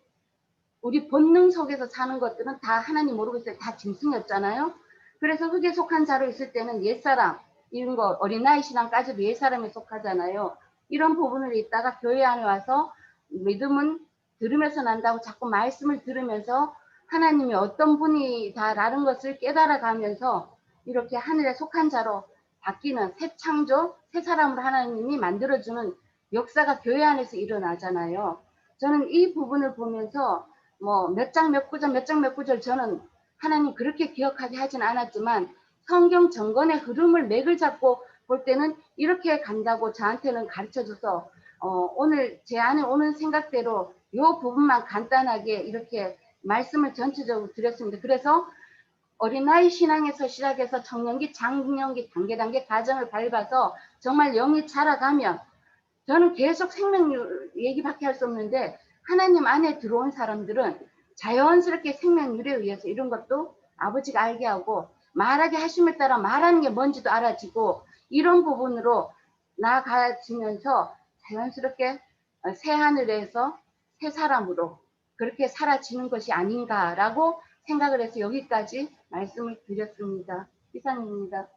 우리 본능 속에서 사는 것들은 다 하나님 모르고 있어요. 다 짐승이었잖아요. 그래서 흙에 속한 자로 있을 때는 옛사람, 이런 거 어린아이 신앙까지도 옛사람에 속하잖아요. 이런 부분을 있다가 교회 안에 와서 믿음은 들으면서 난다고 자꾸 말씀을 들으면서 하나님이 어떤 분이다라는 것을 깨달아가면서 이렇게 하늘에 속한 자로 바뀌는 새 창조, 새 사람으로 하나님이 만들어주는 역사가 교회 안에서 일어나잖아요. 저는 이 부분을 보면서 뭐 몇 장 몇 구절 저는 하나님 그렇게 기억하게 하진 않았지만 성경 정건의 흐름을 맥을 잡고 볼 때는 이렇게 간다고 저한테는 가르쳐줘서 오늘 제 안에 오는 생각대로 이 부분만 간단하게 이렇게 말씀을 전체적으로 드렸습니다. 그래서 어린아이 신앙에서 시작해서 청년기, 장년기 단계 과정을 밟아서 정말 영이 자라가면 저는 계속 생명률 얘기밖에 할 수 없는데 하나님 안에 들어온 사람들은 자연스럽게 생명률에 의해서 이런 것도 아버지가 알게 하고 말하게 하심에 따라 말하는 게 뭔지도 알아지고 이런 부분으로 나아가지면서 자연스럽게 새 하늘에서 새 사람으로 그렇게 사라지는 것이 아닌가라고 생각을 해서 여기까지 말씀을 드렸습니다. 이상입니다.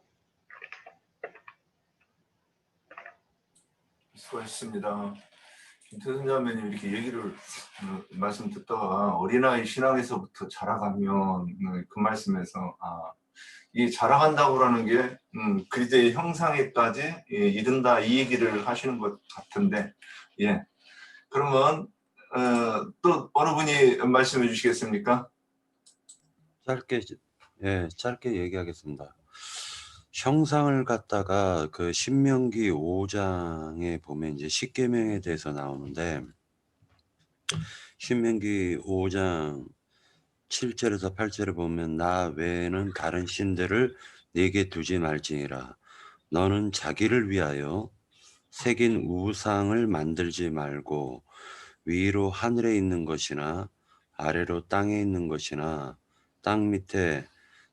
수고하셨습니다. 김태선 자매님 이렇게 얘기를 말씀 듣다가 어린아이 신앙에서부터 자라가면 그 말씀에서 이 자라간다고라는 게 그리스도의 형상에까지 이른다 이 얘기를 하시는 것 같은데 예 그러면 또 어느 분이 말씀해 주시겠습니까? 짧게 얘기하겠습니다. 형상을 갖다가 그 신명기 5장에 보면 이제 십계명에 대해서 나오는데 신명기 5장 7절에서 8절에 보면 나 외에는 다른 신들을 네게 두지 말지니라. 너는 자기를 위하여 새긴 우상을 만들지 말고 위로 하늘에 있는 것이나 아래로 땅에 있는 것이나 땅 밑에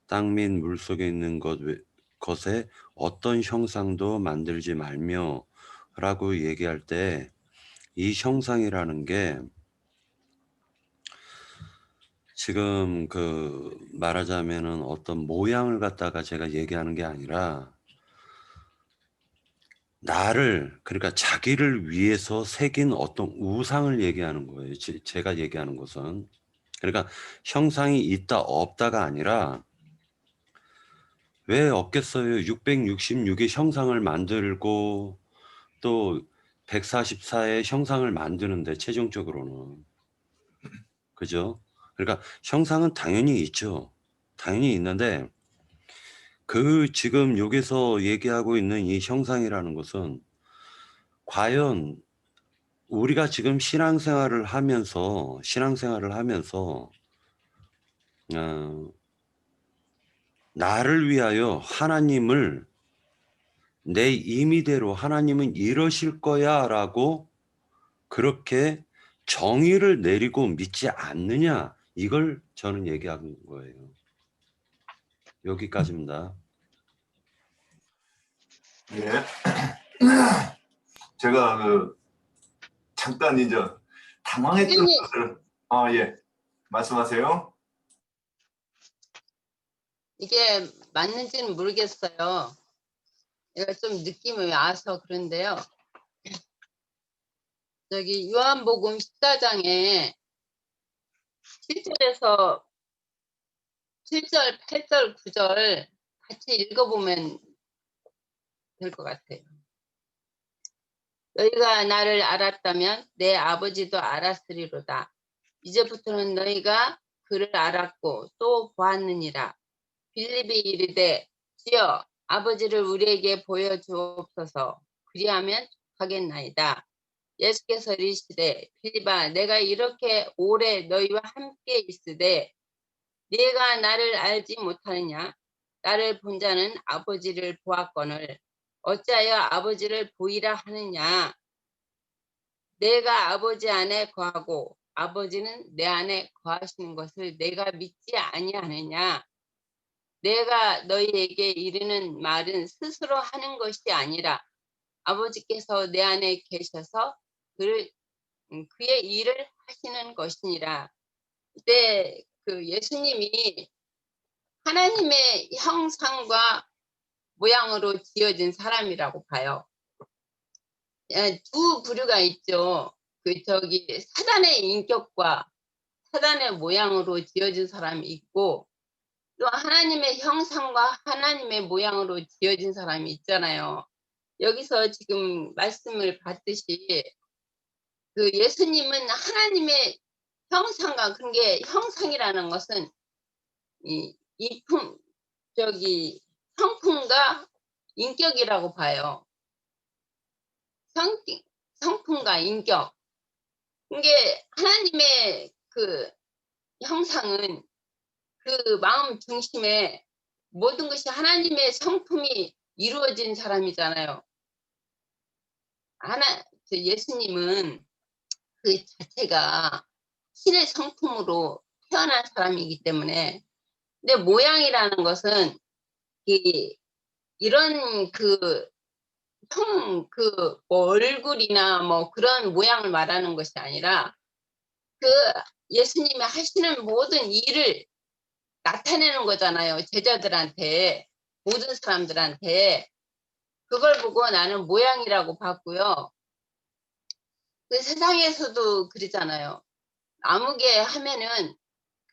땅 및 물속에 있는 것에 어떤 형상도 만들지 말며 라고 얘기할 때 이 형상이라는 게 지금 그 말하자면은 어떤 모양을 갖다가 제가 얘기하는 게 아니라 나를 그러니까 자기를 위해서 새긴 어떤 우상을 얘기하는 거예요. 제가 얘기하는 것은 그러니까 형상이 있다 없다가 아니라 왜 없겠어요? 666의 형상을 만들고 또 144의 형상을 만드는데 최종적으로는 그죠? 그러니까 형상은 당연히 있죠. 당연히 있는데 그 지금 여기서 얘기하고 있는 이 형상이라는 것은 과연 우리가 지금 신앙생활을 하면서 나를 위하여 하나님을 내 임의대로 하나님은 이러실 거야 라고 그렇게 정의를 내리고 믿지 않느냐 이걸 저는 얘기하는 거예요. 여기까지입니다. 예. 제가 잠깐 이제 당황했던 것을 예. 말씀하세요. 이게 맞는지는 모르겠어요. 제가 좀 느낌이 와서 그런데요. 저기 요한복음 14장에 7절에서 7절, 8절, 9절 같이 읽어보면 될 것 같아요. 너희가 나를 알았다면 내 아버지도 알았으리로다. 이제부터는 너희가 그를 알았고 또 보았느니라. 빌립이 이르되 주여 아버지를 우리에게 보여주옵소서. 그리하면 하겠나이다. 예수께서 이르시되 빌립아 내가 이렇게 오래 너희와 함께 있으되 네가 나를 알지 못하느냐. 나를 본 자는 아버지를 보았거늘 어찌하여 아버지를 보이라 하느냐. 내가 아버지 안에 거하고 아버지는 내 안에 거하시는 것을 내가 믿지 아니하느냐. 내가 너희에게 이르는 말은 스스로 하는 것이 아니라 아버지께서 내 안에 계셔서 그의 일을 하시는 것이니라. 그때 그 예수님이 하나님의 형상과 모양으로 지어진 사람이라고 봐요. 두 부류가 있죠. 사단의 인격과 사단의 모양으로 지어진 사람이 있고 또 하나님의 형상과 하나님의 모양으로 지어진 사람이 있잖아요. 여기서 지금 말씀을 봤듯이 그 예수님은 하나님의 형상과 그런 게 형상이라는 것은 성품과 인격이라고 봐요. 성품과 인격. 이게 하나님의 그 형상은 그 마음 중심에 모든 것이 하나님의 성품이 이루어진 사람이잖아요. 예수님은 그 자체가 신의 성품으로 태어난 사람이기 때문에 근데 모양이라는 것은 이런 얼굴이나 뭐 그런 모양을 말하는 것이 아니라 그 예수님이 하시는 모든 일을 나타내는 거잖아요. 제자들한테 모든 사람들한테 그걸 보고 나는 모양이라고 봤고요. 그 세상에서도 그러잖아요. 아무개 하면은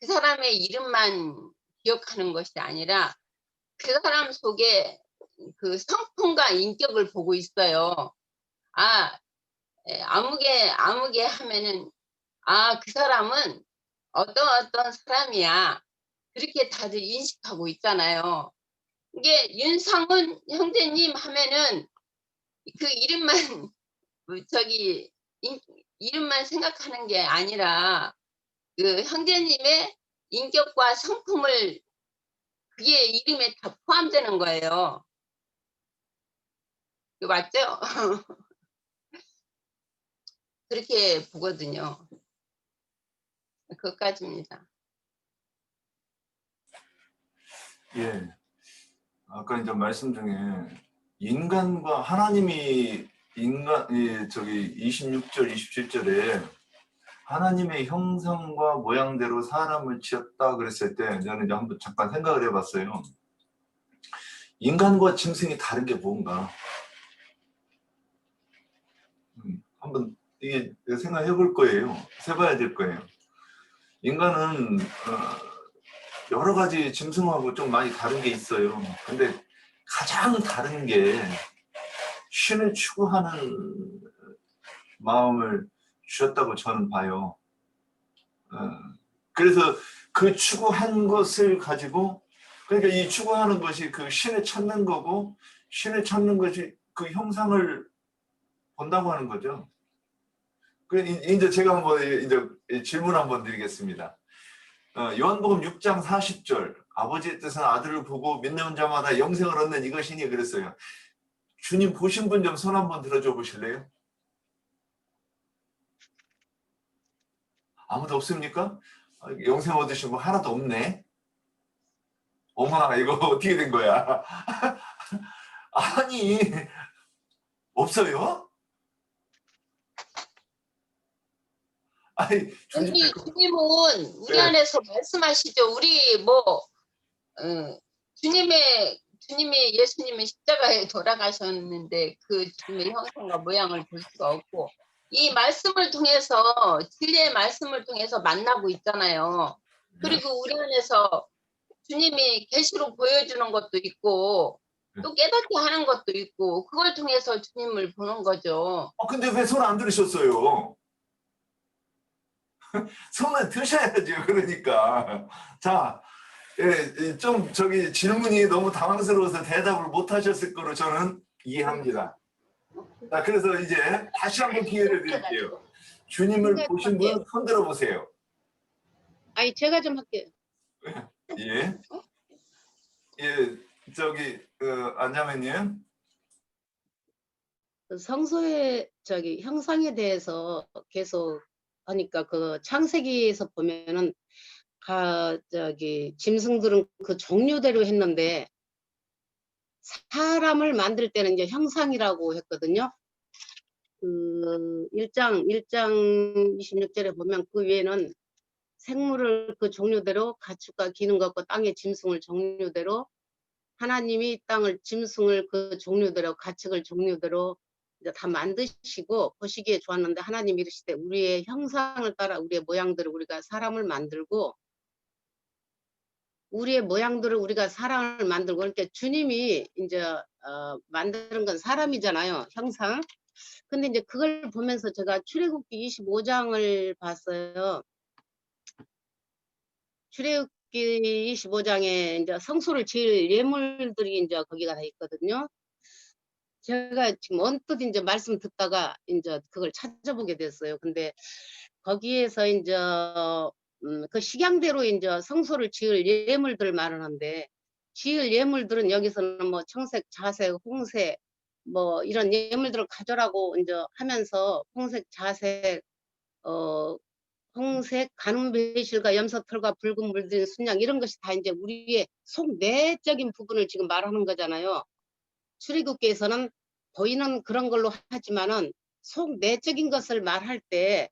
그 사람의 이름만 기억하는 것이 아니라 그 사람 속에 그 성품과 인격을 보고 있어요. 아무개 하면은 그 사람은 어떤 사람이야. 그렇게 다들 인식하고 있잖아요. 이게 윤상훈 형제님 하면은 그 이름만 이름만 생각하는 게 아니라 그 형제님의 인격과 성품을 그게 이름에 다 포함되는 거예요. 맞죠? 그렇게 보거든요. 그것까지입니다. 예. 아까 이제 말씀 중에 인간과 하나님이 저기 26절, 27절에 하나님의 형상과 모양대로 사람을 지었다 그랬을 때 저는 이제 한번 잠깐 생각을 해봤어요. 인간과 짐승이 다른 게 뭔가? 한번 이게 생각해 볼 거예요. 세봐야 될 거예요. 인간은 여러 가지 짐승하고 좀 많이 다른 게 있어요. 근데 가장 다른 게 신을 추구하는 마음을 주셨다고 저는 봐요. 그래서 그 추구한 것을 가지고, 그러니까 이 추구하는 것이 그 신을 찾는 거고, 신을 찾는 것이 그 형상을 본다고 하는 거죠. 이제 제가 한번 이제 질문 한번 드리겠습니다. 요한복음 6장 40절, 아버지의 뜻은 아들을 보고 믿는 자마다 영생을 얻는 이것이니 그랬어요. 주님 보신 분 좀 손 한번 들어줘 보실래요? 아무도 없습니까? 영생 얻으신 분 하나도 없네. 어머나, 이거 어떻게 된 거야? 아니, 없어요? 아니, 주님은 우리 네. 안에서 말씀하시죠. 우리 주님이 예수님은 십자가에 돌아가셨는데 그 주님의 형상과 모양을 볼 수가 없고 이 말씀을 통해서 진리의 말씀을 통해서 만나고 있잖아요. 그리고 우리 안에서 주님이 계시로 보여주는 것도 있고 또 깨닫게 하는 것도 있고 그걸 통해서 주님을 보는 거죠. 근데 왜 손 안 들으셨어요? 손을 드셔야죠. 그러니까. 자, 좀 저기 질문이 너무 당황스러워서 대답을 못 하셨을 거로 저는 이해합니다. 자, 그래서 이제 다시 한번 기회를 드릴게요. 주님을 보신 분 손 들어보세요. 아니 제가 좀 할게요. 예. 예, 저기 안자매님. 성소의 형상에 대해서 계속 하니까 그 창세기에서 보면은 짐승들은 그 종류대로 했는데 사람을 만들 때는 이제 형상이라고 했거든요. 그 1장 26절에 보면 그 외에는 생물을 그 종류대로 가축과 기는 것과 땅의 짐승을 종류대로 하나님이 땅을 짐승을 그 종류대로 가축을 종류대로 이제 다 만드시고 보시기에 좋았는데 하나님이 이르시되 우리의 형상을 따라 우리의 모양대로 우리가 사람을 만들고 우리의 모양대로 우리가 사람을 만들고 그러니까 주님이 이제 만드는 건 사람이잖아요. 형상. 근데 이제 그걸 보면서 제가 출애굽기 25장을 봤어요. 출애굽기 25장에 이제 성소를 지을 예물들이 이제 거기가 다 있거든요. 제가 지금 언뜻 이제 말씀 듣다가 이제 그걸 찾아보게 됐어요. 근데 거기에서 이제 그 식양대로 이제 성소를 지을 예물들 말하는데 지을 예물들은 여기서는 뭐 청색, 자색, 홍색 뭐 이런 예물들을 가져라고 이제 하면서 홍색, 자색, 홍색, 가늠 배실과 염소털과 붉은 물든 순양 이런 것이 다 이제 우리의 속 내적인 부분을 지금 말하는 거잖아요. 출애굽기에서는 보이는 그런 걸로 하지만은 속 내적인 것을 말할 때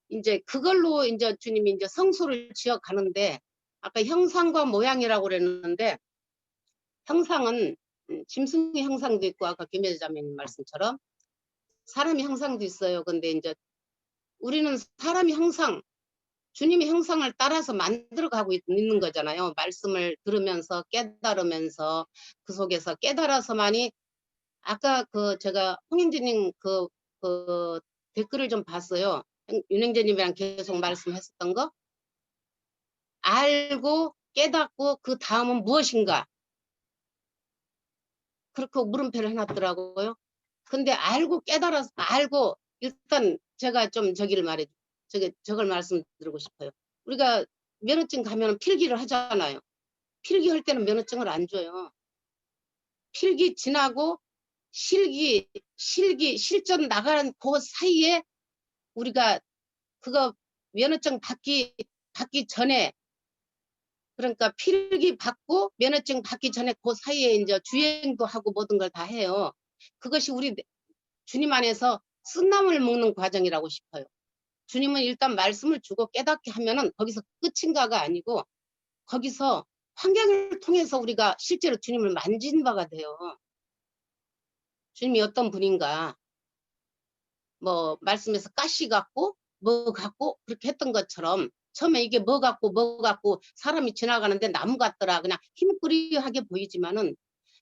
이제 그걸로 이제 주님이 이제 성소를 지어 가는데 아까 형상과 모양이라고 그랬는데 형상은 짐승의 형상도 있고 아까 김혜자매님 말씀처럼 사람의 형상도 있어요. 근데 이제 우리는 사람이 항상 주님의 형상을 따라서 만들어가고 있는 거잖아요. 말씀을 들으면서 깨달으면서 그 속에서 깨달아서만이 아까 제가 홍영재님 그 댓글을 좀 봤어요. 윤영재님이랑 계속 말씀했었던 거. 알고 깨닫고 그 다음은 무엇인가? 그렇게 물음표를 해놨더라고요. 근데 알고 깨달아서 알고 일단 제가 좀 저걸 말씀드리고 싶어요. 우리가 면허증 가면 필기를 하잖아요. 필기할 때는 면허증을 안 줘요. 필기 지나고 실전 나가는 그 사이에 우리가 그거 면허증 받기 전에 그러니까 필기 받고 면허증 받기 전에 그 사이에 이제 주행도 하고 모든 걸 다 해요. 그것이 우리 주님 안에서 쓴나물 먹는 과정이라고 싶어요. 주님은 일단 말씀을 주고 깨닫게 하면은 거기서 끝인가가 아니고 거기서 환경을 통해서 우리가 실제로 주님을 만진 바가 돼요. 주님이 어떤 분인가. 뭐 말씀에서 가시 같고 뭐 같고 그렇게 했던 것처럼 처음에 이게 뭐 같고 사람이 지나가는데 나무 같더라. 그냥 힘꾸리하게 보이지만은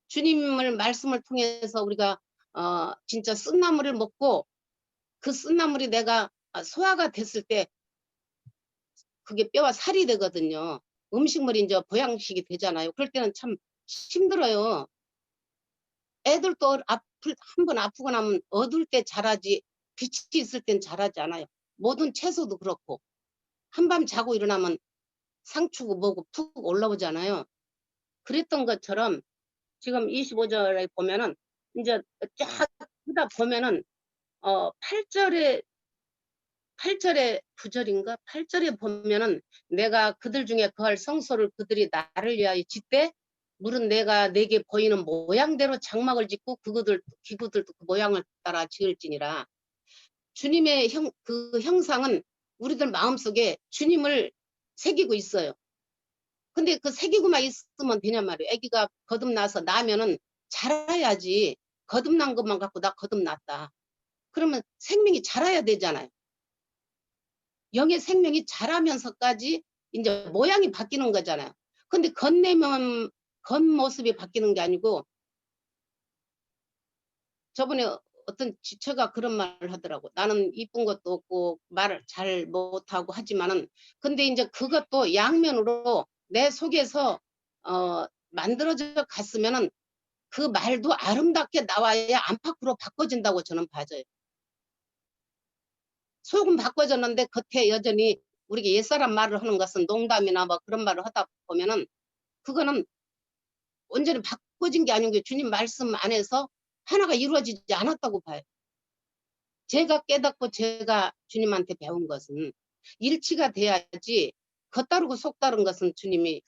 주님을 말씀을 통해서 우리가 진짜 쓴나물을 먹고 그 쓴나물이 내가 소화가 됐을 때 그게 뼈와 살이 되거든요. 음식물이 이제 보양식이 되잖아요. 그럴 때는 참 힘들어요. 애들도 한번 아프고 나면 어둘 때 자라지 빛이 있을 땐 자라지 않아요. 모든 채소도 그렇고 한밤 자고 일어나면 상추고 뭐고 푹 올라오잖아요. 그랬던 것처럼 지금 25절에 보면은 이제 쫙 하다 보면은 8절에 9절인가 8절에 보면은 내가 그들 중에 거할 성소를 그들이 나를 위하여 짓되 물은 내가 내게 보이는 모양대로 장막을 짓고 기구들도 그 모양을 따라 지을지니라. 주님의 그 형상은 우리들 마음속에 주님을 새기고 있어요. 근데 그 새기고만 있으면 되냔 말이에요. 아기가 거듭나서 나면은 자라야지. 거듭난 것만 갖고 나 거듭났다. 그러면 생명이 자라야 되잖아요. 영의 생명이 자라면서까지 이제 모양이 바뀌는 거잖아요. 근데 겉모습이 바뀌는 게 아니고 저번에 어떤 지체가 그런 말을 하더라고. 나는 이쁜 것도 없고 말을 잘 못하고 하지만은 근데 이제 그것도 양면으로 내 속에서 만들어져 갔으면은 그 말도 아름답게 나와야 안팎으로 바꿔진다고 저는 봐져요. 속은 바꿔졌는데 겉에 여전히 우리가 옛사람 말을 하는 것은 농담이나 뭐 그런 말을 하다 보면은 그거는 온전히 바꿔진 게 아닌 게 주님 말씀 안에서 하나가 이루어지지 않았다고 봐요. 제가 깨닫고 제가 주님한테 배운 것은 일치가 돼야지 겉다르고 속다른 것은 주님이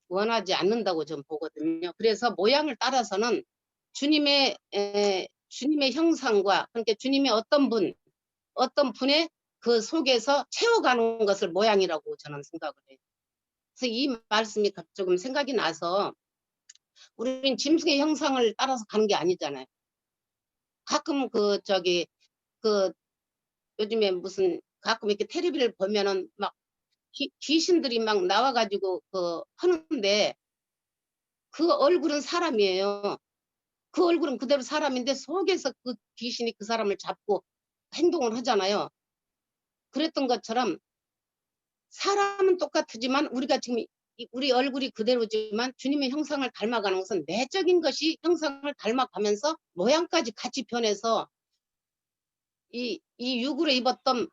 원하지 않는다고 좀 보거든요. 그래서 모양을 따라서는 주님의 형상과 그러니까 주님의 어떤 분의 그 속에서 채워가는 것을 모양이라고 저는 생각을 해요. 그래서 이 말씀이 조금 생각이 나서 우리는 짐승의 형상을 따라서 가는 게 아니잖아요. 가끔 요즘에 무슨 가끔 이렇게 텔레비를 보면은 막 귀신들이 막 나와가지고 하는데 그 얼굴은 사람이에요. 그 얼굴은 그대로 사람인데 속에서 그 귀신이 그 사람을 잡고 행동을 하잖아요. 그랬던 것처럼 사람은 똑같지만 우리가 지금 우리 얼굴이 그대로지만 주님의 형상을 닮아가는 것은 내적인 것이 형상을 닮아가면서 모양까지 같이 변해서 이 육으로 입었던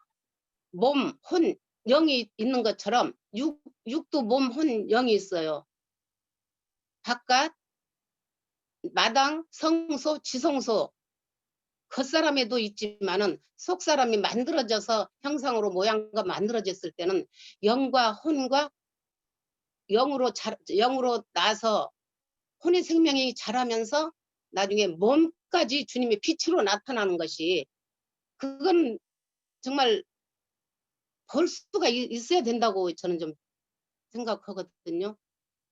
몸, 혼, 영이 있는 것처럼 육도 몸, 혼, 영이 있어요. 바깥, 마당, 성소, 지성소 겉사람에도 있지만은 속사람이 만들어져서 형상으로 모양과 만들어졌을 때는 영과 혼과 영으로 나서 혼의 생명이 자라면서 나중에 몸까지 주님의 빛으로 나타나는 것이 그건 정말 볼 수가 있어야 된다고 저는 좀 생각하거든요.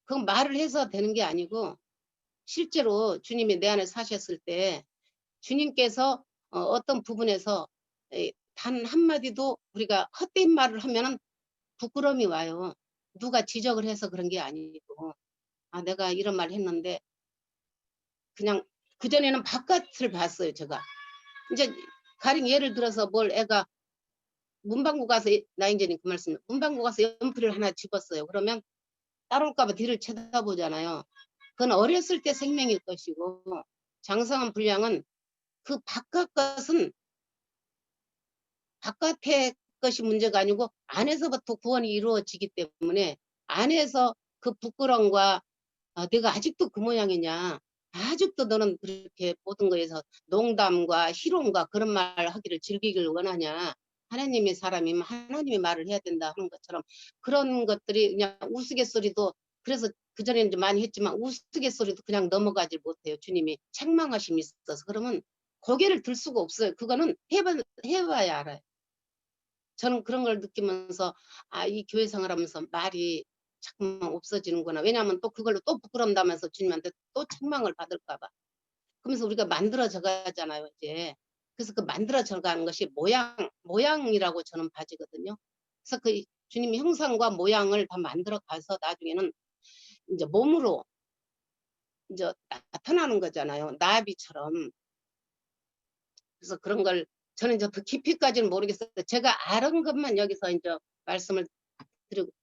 그건 말을 해서 되는 게 아니고 실제로 주님이 내 안에 사셨을 때 주님께서 어떤 부분에서 단 한마디도 우리가 헛된 말을 하면은 부끄러움이 와요. 누가 지적을 해서 그런 게 아니고, 아, 내가 이런 말 했는데, 그냥 그전에는 바깥을 봤어요, 제가. 이제 가령 예를 들어서 뭘 애가 문방구 가서, 나 이제는 그 말씀, 문방구 가서 연필을 하나 집었어요. 그러면 따라올까봐 뒤를 쳐다보잖아요. 그건 어렸을 때 생명일 것이고, 장성한 분량은 그 바깥 것은 바깥의 것이 문제가 아니고 안에서부터 구원이 이루어지기 때문에, 안에서 그 부끄러움과 내가 아직도 그 모양이냐, 아직도 너는 그렇게 모든 거에서 농담과 희롱과 그런 말 하기를 즐기길 원하냐, 하나님의 사람이면 하나님의 말을 해야 된다 하는 것처럼, 그런 것들이 그냥 우스갯소리도, 그래서 그전에는 좀 많이 했지만 우스갯소리도 그냥 넘어가질 못해요. 주님이 책망하심이 있어서. 그러면 고개를 들 수가 없어요. 그거는 해봐야 알아요. 저는 그런 걸 느끼면서, 아, 이 교회 생활하면서 말이 자꾸만 없어지는구나. 왜냐하면 또 그걸로 또 부끄럼다면서 주님한테 또 책망을 받을까 봐. 그러면서 우리가 만들어져 가잖아요, 이제. 그래서 그 만들어져 가는 것이 모양이라고 저는 봐지거든요. 그래서 그 주님의 형상과 모양을 다 만들어 가서 나중에는 이제 몸으로 이제 나타나는 거잖아요. 나비처럼. 그래서 그런 걸 저는 이제 더 깊이까지는 모르겠어요. 제가 아는 것만 여기서 이제 말씀을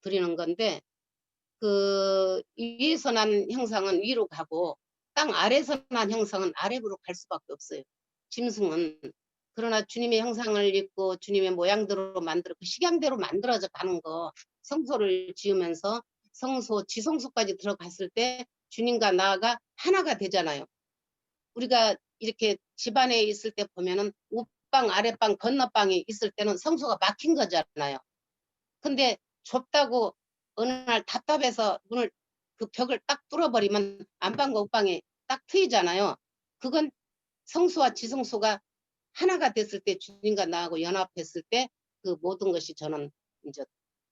드리는 건데, 그 위에서 난 형상은 위로 가고 땅 아래서 난 형상은 아래로 갈 수밖에 없어요. 짐승은. 그러나 주님의 형상을 입고 주님의 모양대로 만들어, 그 식양대로 만들어져 가는 거, 성소를 지으면서 지성소까지 들어갔을 때 주님과 나가 하나가 되잖아요. 우리가 이렇게 집안에 있을 때 보면은 윗방, 아랫방, 건너방이 있을 때는 성소가 막힌 거잖아요. 근데 좁다고 어느 날 답답해서 문을, 그 벽을 딱 뚫어버리면 안방과 윗방이 딱 트이잖아요. 그건 성소와 지성소가 하나가 됐을 때, 주님과 나하고 연합했을 때 그 모든 것이 저는 이제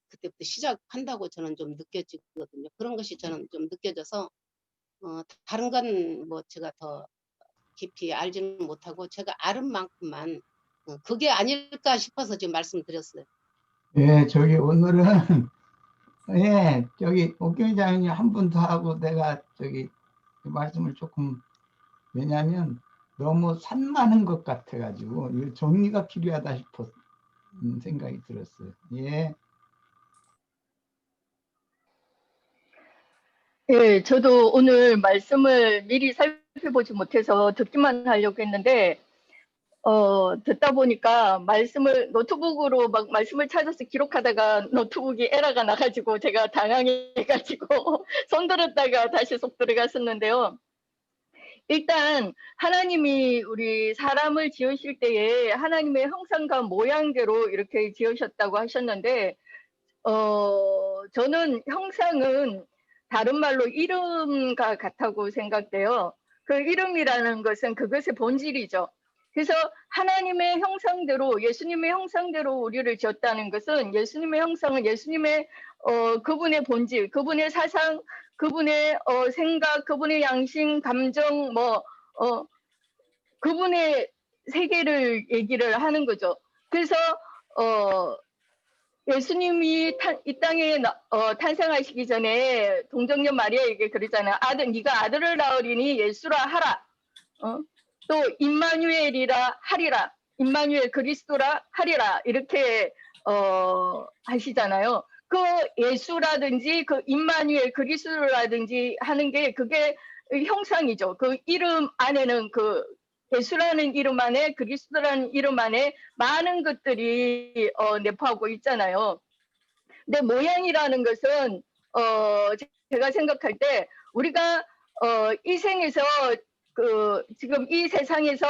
그때부터 시작한다고 저는 좀 느껴지거든요. 그런 것이 저는 좀 느껴져서 다른 건 뭐 제가 더 깊이 알지는 못하고 제가 아는 만큼만 그게 아닐까 싶어서 지금 말씀드렸어요. 예, 저기 오늘은 예, 저기 옥경장님 한 분 더 하고 내가 저기 그 말씀을 조금, 왜냐하면 너무 산만한 것 같아가지고 이거 정리가 필요하다 싶어 생각이 들었어요. 예. 예, 저도 오늘 말씀을 미리 살펴보지 못해서 듣기만 하려고 했는데, 듣다 보니까 노트북으로 막 말씀을 찾아서 기록하다가 노트북이 에러가 나가지고 제가 당황해가지고 손 들었다가 다시 속 들어갔었는데요. 일단 하나님이 우리 사람을 지으실 때에 하나님의 형상과 모양대로 이렇게 지으셨다고 하셨는데, 저는 형상은 다른 말로 이름과 같다고 생각돼요. 그 이름이라는 것은 그것의 본질이죠. 그래서 하나님의 형상대로, 예수님의 형상대로 우리를 지었다는 것은, 예수님의 형상은 예수님의 그분의 본질, 그분의 사상, 그분의 생각, 그분의 양심, 감정, 그분의 세계를 얘기를 하는 거죠. 그래서 예수님이 이 땅에 탄생하시기 전에 동정녀 마리아에게 그러잖아요. 네가 아들을 낳으리니 예수라 하라. 또 임마누엘이라 하리라. 임마누엘 그리스도라 하리라. 이렇게 하시잖아요. 그 예수라든지 그 임마누엘 그리스도라든지 하는 게 그게 형상이죠. 그 이름 안에는 그 예수라는 이름 안에, 그리스도라는 이름 안에 많은 것들이 내포하고 있잖아요. 근데 모양이라는 것은 제가 생각할 때 우리가 이 생에서 지금 이 세상에서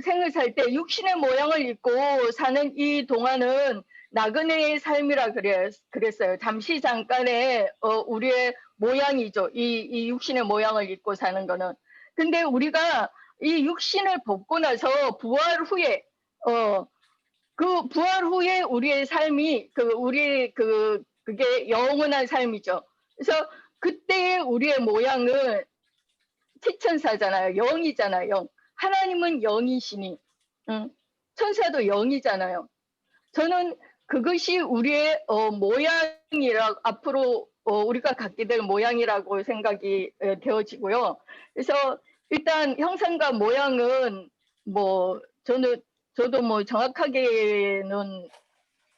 생을 살 때 육신의 모양을 입고 사는 이 동안은 나그네의 삶이라 그랬어요. 잠시 잠깐의 우리의 모양이죠. 이 육신의 모양을 입고 사는 거는. 근데 우리가 이 육신을 벗고 나서 부활 후에 그 부활 후에 우리의 삶이 그게 영원한 삶이죠. 그래서 그때의 우리의 모양은 티천사잖아요. 영이잖아요. 영. 하나님은 영이시니. 천사도 0이잖아요. 저는 그것이 우리의 모양이라 앞으로 우리가 갖게 될 모양이라고 생각이 되어지고요. 그래서 일단 형상과 모양은 뭐 저도 뭐 정확하게는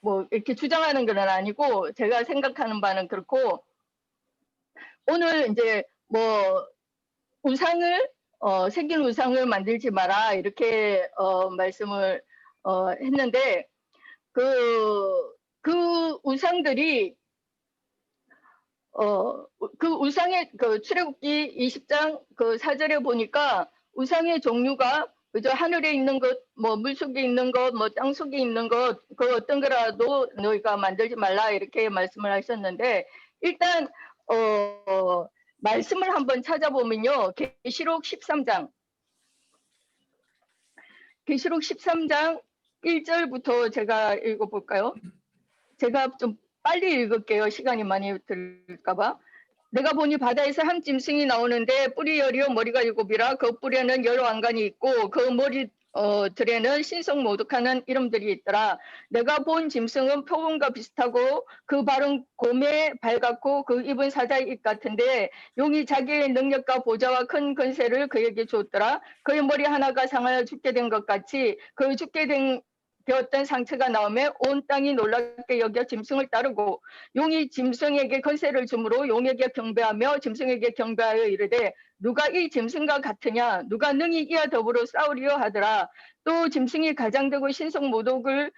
뭐 이렇게 주장하는 건 아니고 제가 생각하는 바는 그렇고, 오늘 이제 뭐 우상을 새긴 우상을 만들지 마라 이렇게 말씀을 했는데, 그 우상들이 그 우상의 그 출애굽기 20장 그 4절에 보니까 우상의 종류가 그저 하늘에 있는 것, 뭐 물속에 있는 것, 뭐 땅속에 있는 것, 그 어떤 거라도 너희가 만들지 말라 이렇게 말씀을 하셨는데, 일단 말씀을 한번 찾아보면요. 계시록 13장 1절부터 제가 읽어볼까요? 제가 좀 빨리 읽을게요. 시간이 많이 들까봐. 내가 보니 바다에서 한 짐승이 나오는데 뿔이 열이요 머리가 7이라 그 뿔에는 여러 왕관이 있고 그 머리 들에는 신성 모독하는 이름들이 있더라. 내가 본 짐승은 표범과 비슷하고 그 발은 곰의 발 같고 그 입은 사자의 입 같은데, 용이 자기의 능력과 보좌와 큰 권세를 그에게 줬더라. 그의 머리 하나가 상하여 죽게 된 것 같이 그 죽게 되었던 상처가 나오며 온 땅이 놀랍게 여겨 짐승을 따르고, 용이 짐승에게 권세를 주므로 용에게 경배하며 짐승에게 경배하여 이르되 누가 이 짐승과 같으냐, 누가 능히 이와 더불어 싸우리요 하더라. 또 짐승이 가장되고 신성 모독을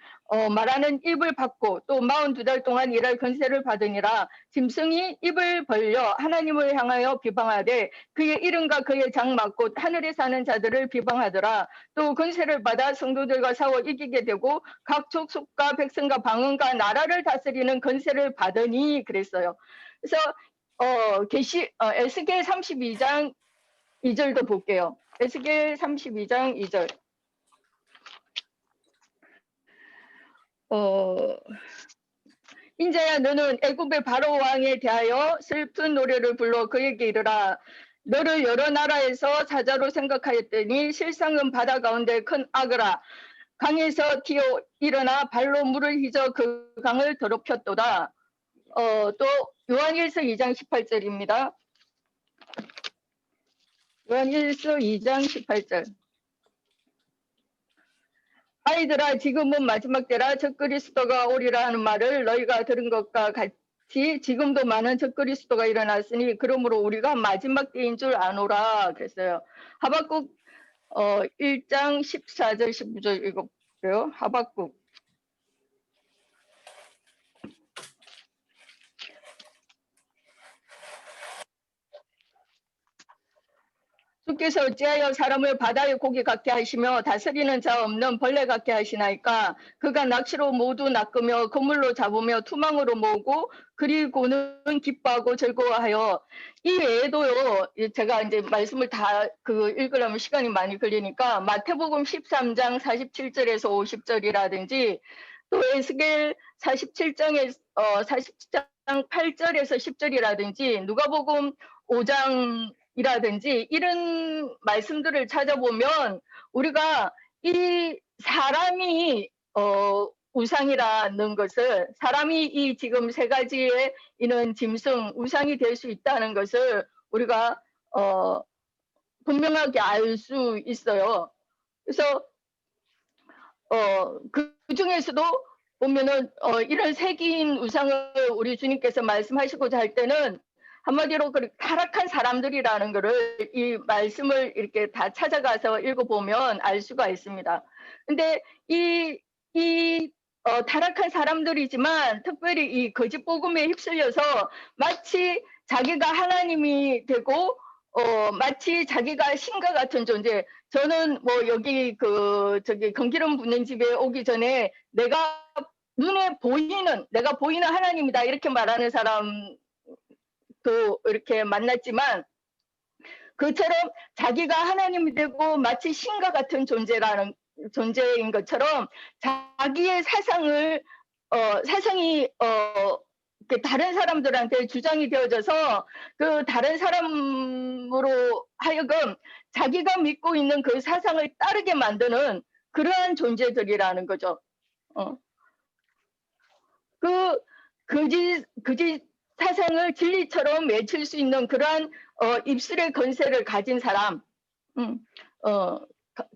말하는 입을 받고 또 42달 동안 일할 권세를 받으니라. 짐승이 입을 벌려 하나님을 향하여 비방하되 그의 이름과 그의 장막 곧 하늘에 사는 자들을 비방하더라. 또 권세를 받아 성도들과 싸워 이기게 되고 각 족속과 백성과 방언과 나라를 다스리는 권세를 받으니 그랬어요. 그래서 에스겔 32장 2절도 볼게요. 에스겔 32장 2절. 인자야, 너는 애굽의 바로 왕에 대하여 슬픈 노래를 불러 그에게 이르라. 너를 여러 나라에서 사자로 생각하였더니 실상은 바다 가운데 큰 악어라. 강에서 튀어 일어나 발로 물을 휘저 그 강을 더럽혔도다. 또 요한일서 2장 18절입니다. 요한일서 2장 18절. 아이들아, 지금은 마지막 때라 적그리스도가 오리라 하는 말을 너희가 들은 것과 같이 지금도 많은 적그리스도가 일어났으니 그러므로 우리가 마지막 때인 줄 아노라 그랬어요. 하박국 1장 14절 15절 읽어볼게요. 하박국. 주께서 어찌하여 사람을 바다의 고기 같게 하시며 다스리는 자 없는 벌레 같게 하시나이까. 그가 낚시로 모두 낚으며 그물로 잡으며 투망으로 모으고 그리고는 기뻐하고 즐거워하여. 이 외에도요, 제가 이제 말씀을 다 읽으려면 시간이 많이 걸리니까 마태복음 13장 47절에서 50절이라든지 또 에스겔 47장 8절에서 10절이라든지 누가복음 5장 이라든지 이런 말씀들을 찾아보면 우리가 이 사람이 우상이라는 것을, 사람이 이 지금 세 가지에 있는 짐승 우상이 될 수 있다는 것을 우리가 분명하게 알 수 있어요. 그래서 그 중에서도 보면은 이런 새긴 우상을 우리 주님께서 말씀하시고자 할 때는 한마디로 타락한 사람들이라는 것을 이 말씀을 이렇게 다 찾아가서 읽어보면 알 수가 있습니다. 근데 이 타락한 사람들이지만 특별히 이 거짓 복음에 휩쓸려서 마치 자기가 하나님이 되고 마치 자기가 신과 같은 존재. 저는 뭐 여기 건기름 붓는 집에 오기 전에 내가 눈에 보이는, 내가 보이는 하나님이다 이렇게 말하는 사람 또 이렇게 만났지만, 그처럼 자기가 하나님이 되고 마치 신과 같은 존재인 것처럼 자기의 사상이 다른 사람들한테 주장이 되어져서 그 다른 사람으로 하여금 자기가 믿고 있는 그 사상을 따르게 만드는 그러한 존재들이라는 거죠. 그 거짓 사상을 진리처럼 맺힐 수 있는 그러한 입술의 권세를 가진 사람,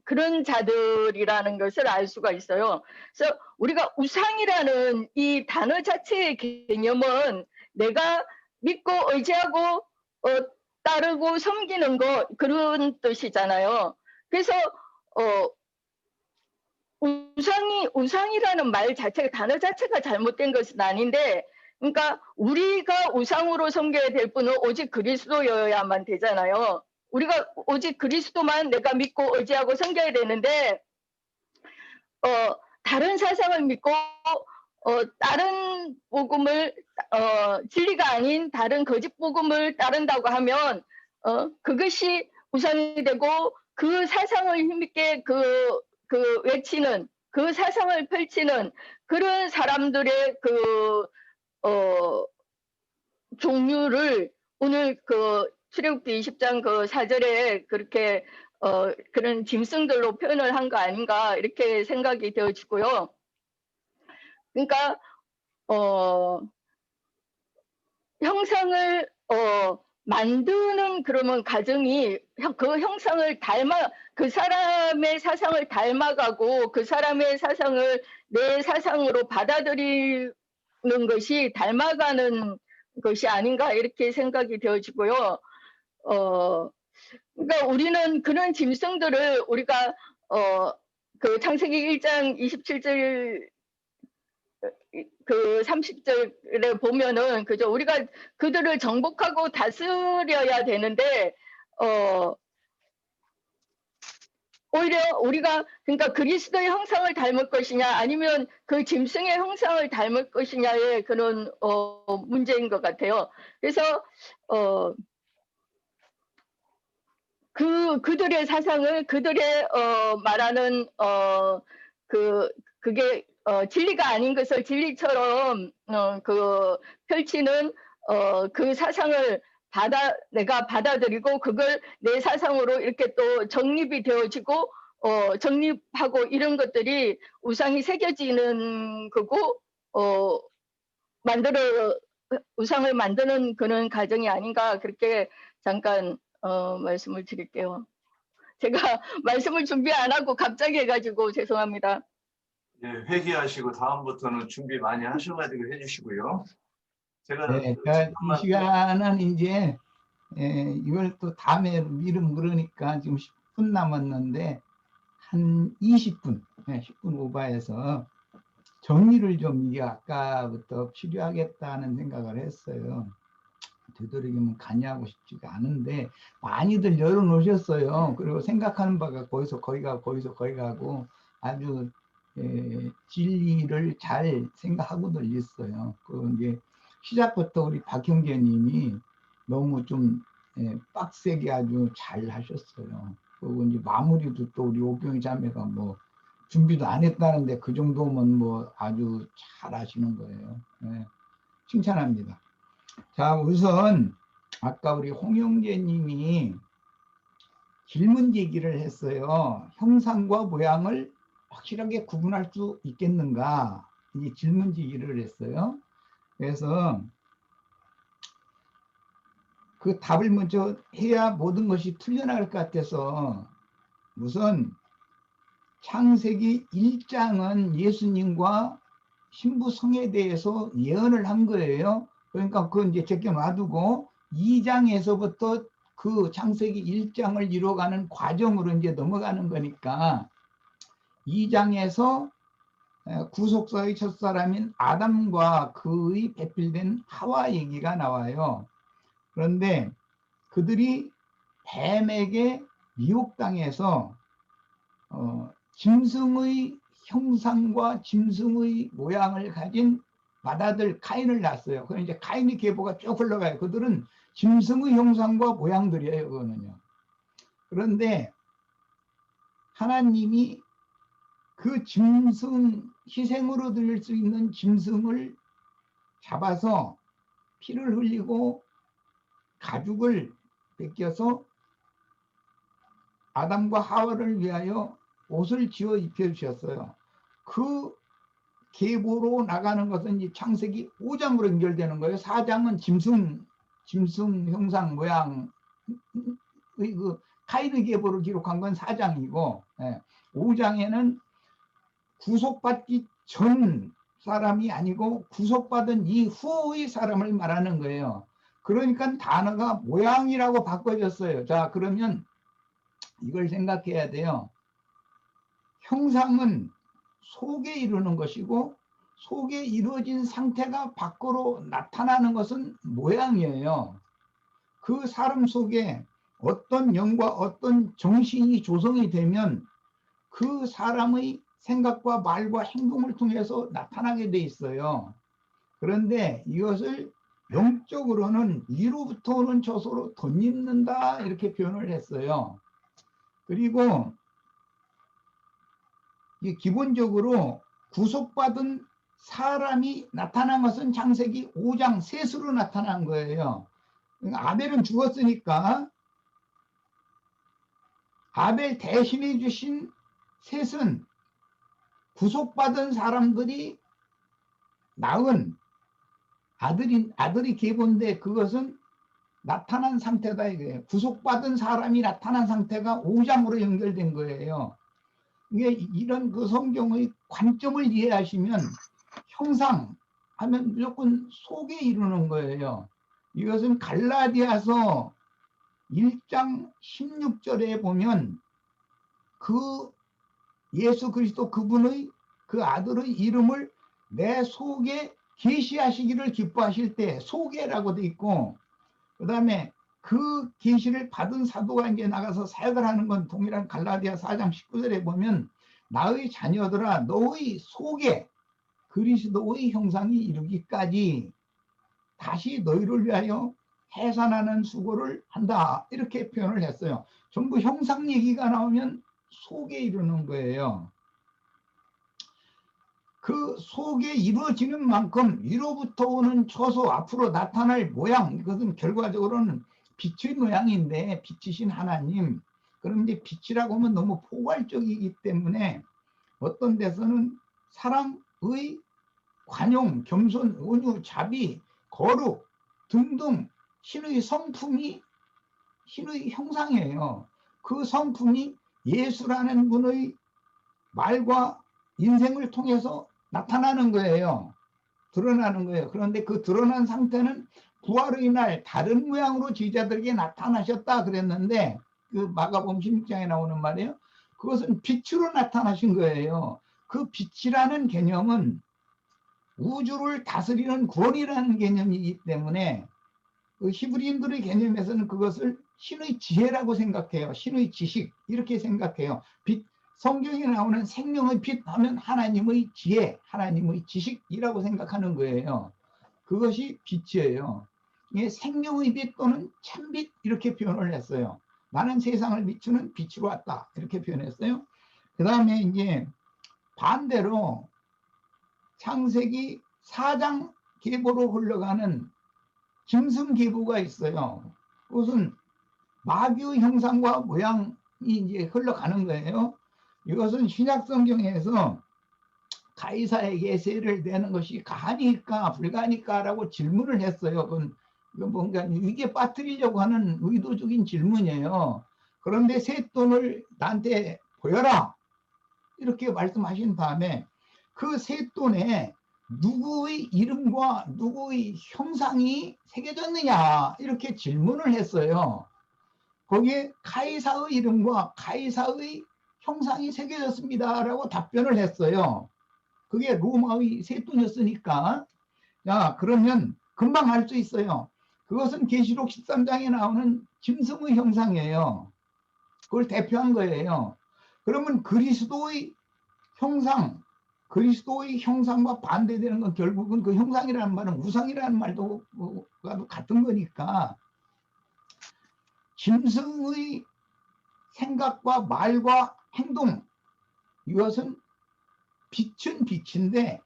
그런 자들이라는 것을 알 수가 있어요. 그래서 우리가 우상이라는 이 단어 자체의 개념은 내가 믿고 의지하고 따르고 섬기는 것, 그런 뜻이잖아요. 그래서 우상이라는 말 자체가, 단어 자체가 잘못된 것은 아닌데, 그러니까 우리가 우상으로 섬겨야 될 분은 오직 그리스도여야만 되잖아요. 우리가 오직 그리스도만 내가 믿고 의지하고 섬겨야 되는데, 다른 사상을 믿고 다른 복음을 진리가 아닌 다른 거짓 복음을 따른다고 하면 그것이 우상이 되고, 그 사상을 힘있게 그 외치는, 그 사상을 펼치는 그런 사람들의 종류를 오늘 그 출애굽기 20장 그 4절에 그렇게 그런 짐승들로 표현을 한 거 아닌가, 이렇게 생각이 되어지고요. 그러니까 형상을 만드는 그러면 과정이 그 형상을 그 사람의 사상을 닮아가고 그 사람의 사상을 내 사상으로 받아들이는 것이 닮아가는 것이 아닌가, 이렇게 생각이 되어지고요. 그러니까 우리는 그런 짐승들을 우리가 그 창세기 1장 27절 그 30절에 보면은, 그죠, 우리가 그들을 정복하고 다스려야 되는데 오히려 우리가, 그러니까 그리스도의 형상을 닮을 것이냐 아니면 그 짐승의 형상을 닮을 것이냐의 그런 문제인 것 같아요. 그래서 그들의 사상을, 그들의 말하는 그게 진리가 아닌 것을 진리처럼 펼치는 그 사상을 내가 받아들이고 그걸 내 사상으로 이렇게 또 정립이 되어지고 정립하고, 이런 것들이 우상이 새겨지는 거고 우상을 만드는 그런 과정이 아닌가, 그렇게 잠깐 말씀을 드릴게요. 제가 말씀을 준비 안 하고 갑자기 해가지고 죄송합니다. 예, 회개하시고 다음부터는 준비 많이 하셔가지고 해주시고요. 제가 네, 이 시간은 이제 이걸 또 다음에 미름 물으니까 지금 10분 남았는데 한 20분, 10분 오버해서 정리를 좀 이게 아까부터 필요하겠다는 생각을 했어요. 되도록이면 간이하고 싶지가 않은데 많이들 열어놓으셨어요. 그리고 생각하는 바가 거기서 거기 가고 거기서 거기 가고 아주 진리를 잘 생각하고들 있어요. 그 이제 시작부터 우리 박형재님이 너무 좀 빡세게 아주 잘 하셨어요. 그리고 이제 마무리도 또 우리 오경희 자매가 뭐 준비도 안 했다는데 그 정도면 뭐 아주 잘 하시는 거예요. 칭찬합니다. 자, 우선 아까 우리 홍영재님이 질문 제기를 했어요. 형상과 모양을 확실하게 구분할 수 있겠는가? 이 질문 제기를 했어요. 그래서 그 답을 먼저 해야 모든 것이 풀려나갈 것 같아서 우선 창세기 1장은 예수님과 신부성에 대해서 예언을 한 거예요. 그러니까 그건 이제 제껴 놔두고 2장에서부터 그 창세기 1장을 이뤄가는 과정으로 이제 넘어가는 거니까 2장에서 구속사의 첫사람인 아담과 그의 배필된 하와 얘기가 나와요. 그런데 그들이 뱀에게 미혹당해서 짐승의 형상과 짐승의 모양을 가진 맏아들 카인을 낳았어요. 그럼 이제 카인의 계보가 쭉 흘러가요. 그들은 짐승의 형상과 모양들이에요. 그거는요. 그런데 하나님이 그 짐승, 희생으로 드릴 수 있는 짐승을 잡아서 피를 흘리고 가죽을 벗겨서 아담과 하와를 위하여 옷을 지어 입혀주셨어요. 그 계보로 나가는 것은 이 창세기 5장으로 연결되는 거예요. 4장은 짐승 형상 모양의 그 카인의 계보를 기록한 건 4장이고, 5장에는 구속받기 전 사람이 아니고 구속받은 이후의 사람을 말하는 거예요. 그러니까 단어가 모양이라고 바꿔졌어요. 자, 그러면 이걸 생각해야 돼요. 형상은 속에 이루는 것이고 속에 이루어진 상태가 밖으로 나타나는 것은 모양이에요. 그 사람 속에 어떤 영과 어떤 정신이 조성이 되면 그 사람의 생각과 말과 행동을 통해서 나타나게 돼 있어요. 그런데 이것을 영적으로는 위로부터 오는 처소로 덧입는다 이렇게 표현을 했어요. 그리고 기본적으로 구속받은 사람이 나타난 것은 창세기 5장 셋으로 나타난 거예요. 그러니까 아벨은 죽었으니까 아벨 대신해 주신 셋은 구속받은 사람들이 낳은 아들이 계보인데 그것은 나타난 상태다 이거예요. 구속받은 사람이 나타난 상태가 5장으로 연결된 거예요. 이게 이런 그 성경의 관점을 이해하시면 형상 하면 무조건 속에 이루는 거예요. 이것은 갈라디아서 1장 16절에 보면 그 예수 그리스도 그분의 그 아들의 이름을 내 속에 계시하시기를 기뻐하실 때 속에라고 돼 있고, 그 다음에 그 계시를 받은 사도가 이제 나가서 사역을 하는 건 동일한 갈라디아 4장 19절에 보면 나의 자녀들아 너의 속에 그리스도의 형상이 이루기까지 다시 너희를 위하여 해산하는 수고를 한다 이렇게 표현을 했어요. 전부 형상 얘기가 나오면 속에 이루는 거예요. 그 속에 이루어지는 만큼 위로부터 오는 처소 앞으로 나타날 모양, 이것은 결과적으로는 빛의 모양인데 빛이신 하나님, 그런데 빛이라고 하면 너무 포괄적이기 때문에 어떤 데서는 사랑의 관용, 겸손, 온유, 자비, 거룩 등등 신의 성품이 신의 형상이에요. 그 성품이 예수라는 분의 말과 인생을 통해서 나타나는 거예요. 드러나는 거예요. 그런데 그 드러난 상태는 부활의 날 다른 모양으로 제자들에게 나타나셨다 그랬는데 그 마가복음 16장에 나오는 말이에요. 그것은 빛으로 나타나신 거예요. 그 빛이라는 개념은 우주를 다스리는 권위라는 개념이기 때문에 그 히브리인들의 개념에서는 그것을 신의 지혜라고 생각해요. 신의 지식 이렇게 생각해요. 빛, 성경에 나오는 생명의 빛 하면 하나님의 지혜, 하나님의 지식이라고 생각하는 거예요. 그것이 빛이에요. 이게 생명의 빛 또는 참빛 이렇게 표현을 했어요. 나는 세상을 비추는 빛으로 왔다 이렇게 표현했어요. 그 다음에 이제 반대로 창세기 4장 계보로 흘러가는 짐승 계보가 있어요. 그것은 마귀의 형상과 모양이 이제 흘러가는 거예요. 이것은 신약 성경에서 가이사에게 세를 내는 것이 가하니까 불가하니까라고 질문을 했어요. 그건 뭔가 이게 빠뜨리려고 하는 의도적인 질문이에요. 그런데 새 돈을 나한테 보여라 이렇게 말씀하신 다음에 그 새 돈에 누구의 이름과 누구의 형상이 새겨졌느냐 이렇게 질문을 했어요. 거기에 가이사의 이름과 가이사의 형상이 새겨졌습니다 라고 답변을 했어요. 그게 로마의 새 돈이었으니까. 자, 그러면 금방 알 수 있어요. 그것은 계시록 13장에 나오는 짐승의 형상이에요. 그걸 대표한 거예요. 그러면 그리스도의 형상, 그리스도의 형상과 반대되는 건 결국은 그 형상이라는 말은 우상이라는 말도 같은 거니까 짐승의 생각과 말과 행동, 이것은 빛은 빛인데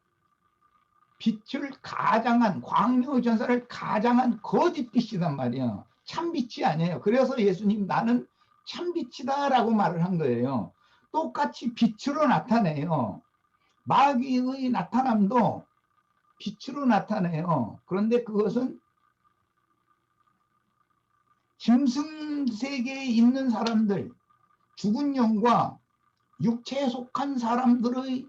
빛을 가장한, 광명의 전사를 가장한 거짓빛이란 말이에요. 참빛이 아니에요. 그래서 예수님 나는 참빛이다 라고 말을 한 거예요. 똑같이 빛으로 나타내요. 마귀의 나타남도 빛으로 나타내요. 그런데 그것은 짐승 세계에 있는 사람들, 죽은 영과 육체에 속한 사람들의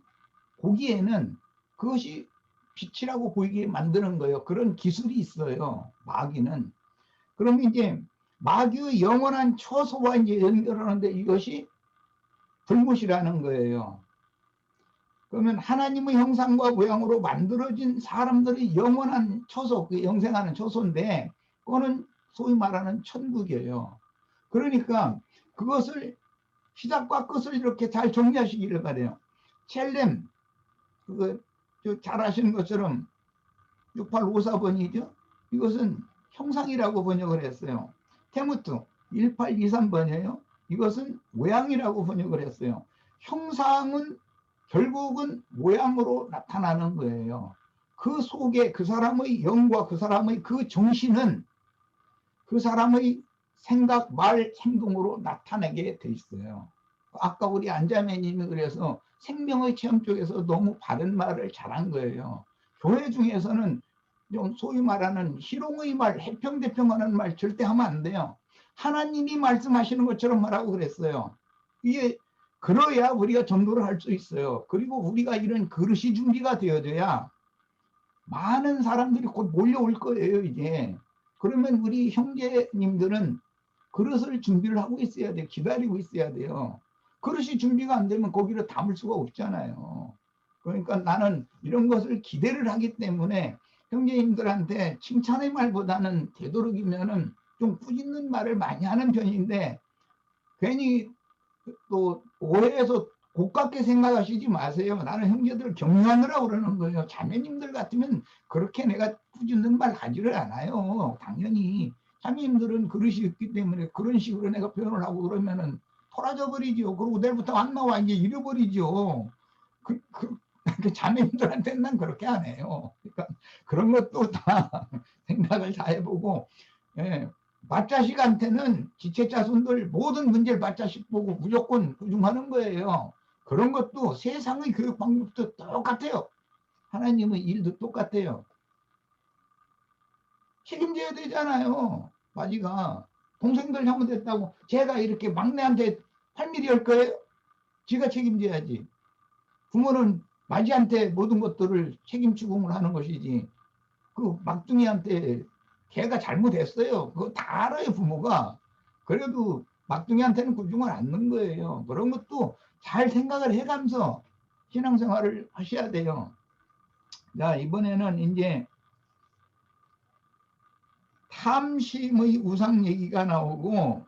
보기에는 그것이 빛이라고 보이게 만드는 거예요. 그런 기술이 있어요. 마귀는. 그러면 이제 마귀의 영원한 처소와 이제 연결하는데 이것이 불못이라는 거예요. 그러면 하나님의 형상과 모양으로 만들어진 사람들의 영원한 처소, 그 영생하는 처소인데 그거는 소위 말하는 천국이에요. 그러니까 그것을 시작과 끝을 이렇게 잘 정리하시기를 바래요. 첼렘, 그거 잘 아시는 것처럼 6854번이죠. 이것은 형상이라고 번역을 했어요. 테무트 1823번이에요. 이것은 모양이라고 번역을 했어요. 형상은 결국은 모양으로 나타나는 거예요. 그 속에 그 사람의 영과 그 사람의 그 정신은 그 사람의 생각, 말, 행동으로 나타내게 돼 있어요. 아까 우리 안자매님이 그래서 생명의 체험 쪽에서 너무 바른 말을 잘한 거예요. 교회 중에서는 좀 소위 말하는 희롱의 말, 해평대평하는 말 절대 하면 안 돼요. 하나님이 말씀하시는 것처럼 말하고 그랬어요. 이게 그래야 우리가 전도를 할 수 있어요. 그리고 우리가 이런 그릇이 준비가 되어져야 많은 사람들이 곧 몰려올 거예요, 이제. 그러면 우리 형제님들은 그릇을 준비를 하고 있어야 돼요. 기다리고 있어야 돼요. 그릇이 준비가 안 되면 거기를 담을 수가 없잖아요. 그러니까 나는 이런 것을 기대를 하기 때문에 형제님들한테 칭찬의 말보다는 되도록이면은 좀 꾸짖는 말을 많이 하는 편인데 괜히 또 오해해서 고깝게 생각하시지 마세요. 나는 형제들 격려하느라고 그러는 거예요. 자매님들 같으면 그렇게 내가 꾸짖는 말 하지를 않아요. 당연히 자매님들은 그릇이 있기 때문에 그런 식으로 내가 표현을 하고 그러면은 토라져 버리죠. 그리고 내일부터 안 나와 이제 잃어버리죠. 그 자매님들한테는 난 그렇게 안 해요. 그러니까 그런 것도 다 생각을 다 해보고, 예. 맏자식한테는 지체자손들 모든 문제를 맏자식 보고 무조건 구중하는 거예요. 그런 것도 세상의 교육 방법도 똑같아요. 하나님의 일도 똑같아요. 책임져야 되잖아요. 마지가 동생들 잘못했다고 제가 이렇게 막내한테 8mm 할 거예요? 지가 책임져야지. 부모는 마지한테 모든 것들을 책임 추궁을 하는 것이지. 그 막둥이한테 걔가 잘못했어요. 그거 다 알아요, 부모가. 그래도 막둥이한테는 구중을 않는 거예요. 그런 것도 잘 생각을 해가면서 신앙생활을 하셔야 돼요. 자, 이번에는 이제 탐심의 우상 얘기가 나오고,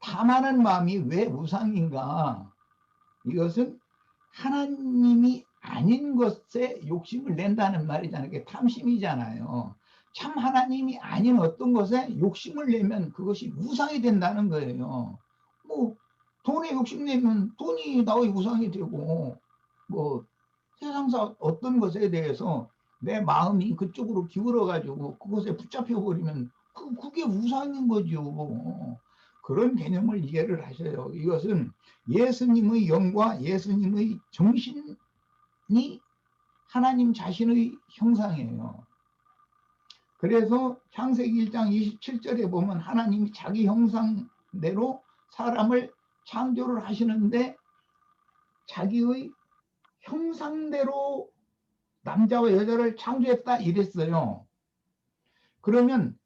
탐하는 마음이 왜 우상인가? 이것은 하나님이 아닌 것에 욕심을 낸다는 말이잖아요. 그게 탐심이잖아요. 참 하나님이 아닌 어떤 것에 욕심을 내면 그것이 우상이 된다는 거예요. 뭐 돈에 욕심내면 돈이 나의 우상이 되고, 뭐 세상사 어떤 것에 대해서 내 마음이 그쪽으로 기울어 가지고 그것에 붙잡혀 버리면 그게 우상인 거죠. 그런 개념을 이해를 하셔요. 이것은 예수님의 영과 예수님의 정신이 하나님 자신의 형상이에요. 그래서 창세기 1장 27절에 보면 하나님이 자기 형상대로 사람을 창조를 하시는데 자기의 형상대로 남자와 여자를 창조했다 이랬어요. 그러면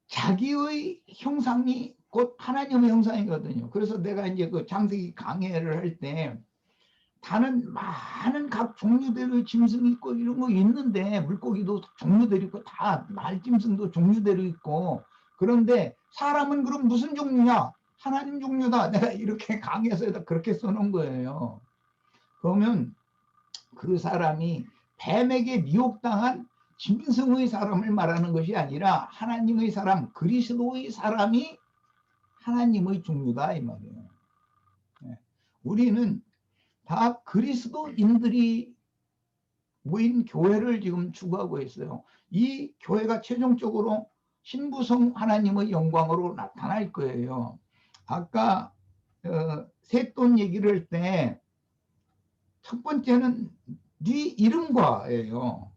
자기의 형상이 곧 하나님의 형상이거든요. 그래서 내가 이제 그 창세기 강해를 할 때 다른 많은 각 종류대로의 짐승이 있고 이런 거 있는데, 물고기도 종류대로 있고 다 말짐승도 종류대로 있고, 그런데 사람은 그럼 무슨 종류냐? 하나님 종류다. 내가 이렇게 강해서 그렇게 써놓은 거예요. 그러면 그 사람이 뱀에게 미혹당한 짐승의 사람을 말하는 것이 아니라 하나님의 사람, 그리스도의 사람이 하나님의 종류다 이 말이에요. 우리는 다 그리스도인들이 모인 교회를 지금 추구하고 있어요. 이 교회가 최종적으로 신부성 하나님의 영광으로 나타날 거예요. 아까 어떤 얘기를 할 때 첫 번째는 네 이름과예요.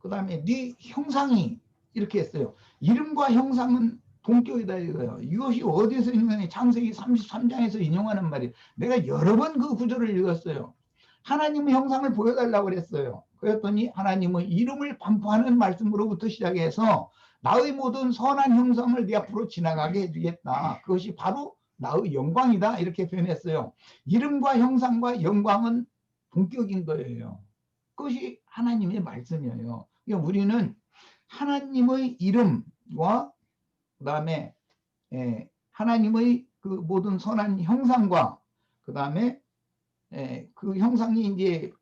그 다음에 네 형상이 이렇게 했어요. 이름과 형상은 동격이다 이거예요. 이것이 어디서 있느냐? 창세기 33장에서 인용하는 말이에요. 내가 여러 번 그 구절을 읽었어요. 하나님의 형상을 보여달라고 그랬어요. 그랬더니 하나님의 이름을 반포하는 말씀으로부터 시작해서 나의 모든 선한 형상을 네 앞으로 지나가게 해주겠다. 그것이 바로 나의 영광이다. 이렇게 표현했어요. 이름과 형상과 영광은 동격인 거예요. 그것이 하나님의 말씀이에요. 그러니까 우리는 하나님의 이름과 그다음에 하나님의 그 모든 선한 형상과 그다음에 그 형상이 이제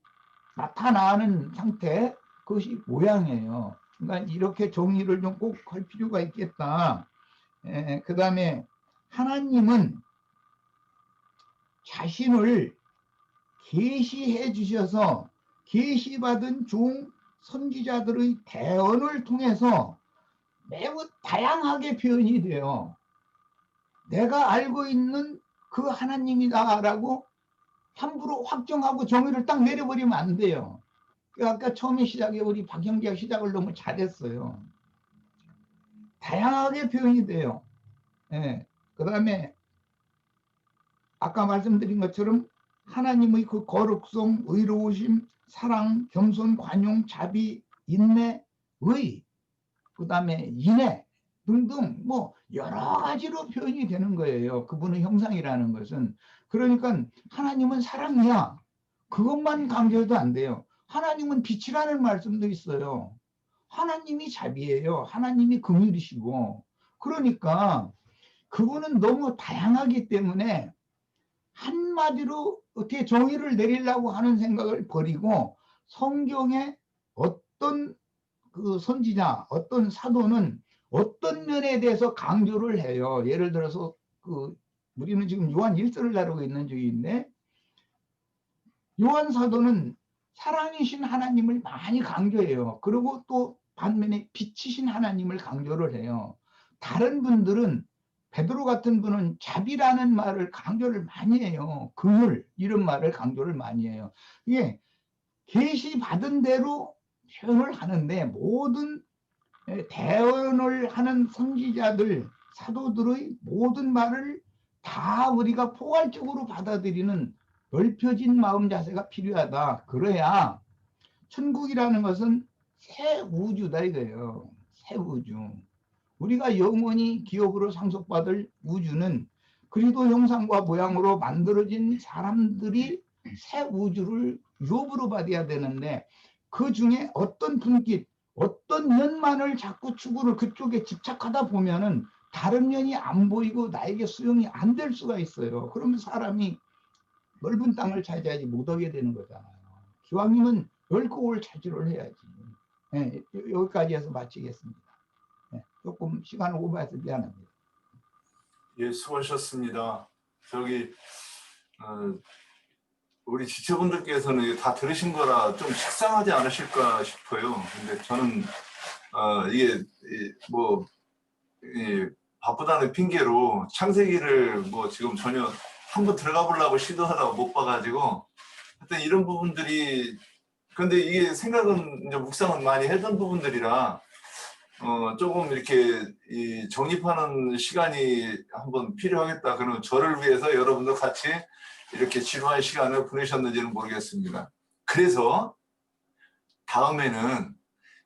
나타나는 상태, 그것이 모양이에요. 그러니까 이렇게 정의를 좀 꼭 할 필요가 있겠다. 그다음에 하나님은 자신을 계시해 주셔서 계시받은 종 선지자들의 대언을 통해서 매우 다양하게 표현이 돼요. 내가 알고 있는 그 하나님이다라고 함부로 확정하고 정의를 딱 내려버리면 안 돼요. 아까 처음에 시작에 우리 박형기가 시작을 너무 잘했어요. 다양하게 표현이 돼요. 그 다음에 아까 말씀드린 것처럼 하나님의 그 거룩성, 의로우심, 사랑, 겸손, 관용, 자비, 인내, 의, 그 다음에 인애 등등 뭐 여러 가지로 표현이 되는 거예요. 그분의 형상이라는 것은. 그러니까 하나님은 사랑이야. 그것만 강조해도 안 돼요. 하나님은 빛이라는 말씀도 있어요. 하나님이 자비예요. 하나님이 긍휼이시고. 그러니까 그분은 너무 다양하기 때문에 한마디로 어떻게 정의를 내리려고 하는 생각을 버리고 성경에 어떤 그 선지자, 어떤 사도는 어떤 면에 대해서 강조를 해요. 예를 들어서 그 우리는 지금 요한 1서를 다루고 있는 중인데 요한 사도는 사랑이신 하나님을 많이 강조해요. 그리고 또 반면에 빛이신 하나님을 강조를 해요. 다른 분들은 베드로 같은 분은 자비라는 말을 강조를 많이 해요. 긍휼 이런 말을 강조를 많이 해요. 이게 계시 받은 대로 표현을 하는데 모든 대언을 하는 선지자들, 사도들의 모든 말을 다 우리가 포괄적으로 받아들이는 넓혀진 마음 자세가 필요하다. 그래야 천국이라는 것은 새 우주다 이거예요. 새 우주. 우리가 영원히 기업으로 상속받을 우주는 그리스도 형상과 모양으로 만들어진 사람들이 새 우주를 유업으로 받아야 되는데 그 중에 어떤 분깃, 어떤 면만을 자꾸 추구를 그쪽에 집착하다 보면은 다른 면이 안 보이고 나에게 수용이 안 될 수가 있어요. 그러면 사람이 넓은 땅을 차지하지 못하게 되는 거잖아요. 기왕이면 넓고 차지를 해야지. 여기까지 해서 마치겠습니다. 조금 시간을 오버해서 미안합니다. 예, 수고하셨습니다. 저기 우리 지체분들께서는 다 들으신 거라 좀 식상하지 않으실까 싶어요. 근데 저는 이게 뭐 바쁘다는 핑계로 창세기를 뭐 지금 전혀 한번 들어가 보려고 시도하다가 못 봐가지고 하여튼 이런 부분들이 근데 이게 생각은 이제 묵상은 많이 했던 부분들이라 조금 이렇게 정립하는 시간이 한번 필요하겠다. 그러면 저를 위해서 여러분도 같이 이렇게 지루한 시간을 보내셨는지는 모르겠습니다. 그래서 다음에는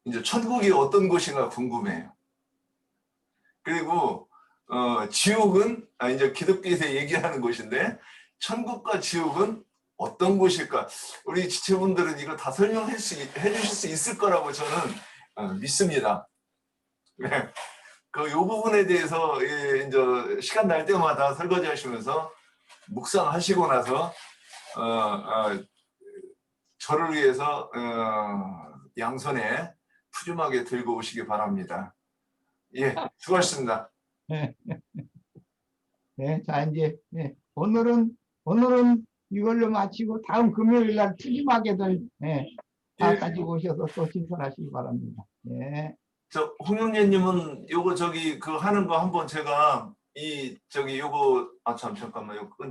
이제 천국이 어떤 곳인가 궁금해요. 그리고 지옥은 이제 기독교에서 얘기하는 곳인데 천국과 지옥은 어떤 곳일까? 우리 지체분들은 이거 다 설명해 주실 수 있을 거라고 저는 믿습니다. 네. 요 부분에 대해서 이제 시간 날 때마다 설거지 하시면서 묵상하시고 나서 저를 위해서 양손에 푸짐하게 들고 오시기 바랍니다. 예, 수고하셨습니다. 네, 자 이제 오늘은 이걸로 마치고 다음 금요일 날 푸짐하게들 다 가지고 오셔서 또 신선하시기 바랍니다. 네. 저 홍영재님은 요거 저기 그 하는 거 한번 제가 요거 잠깐만 요거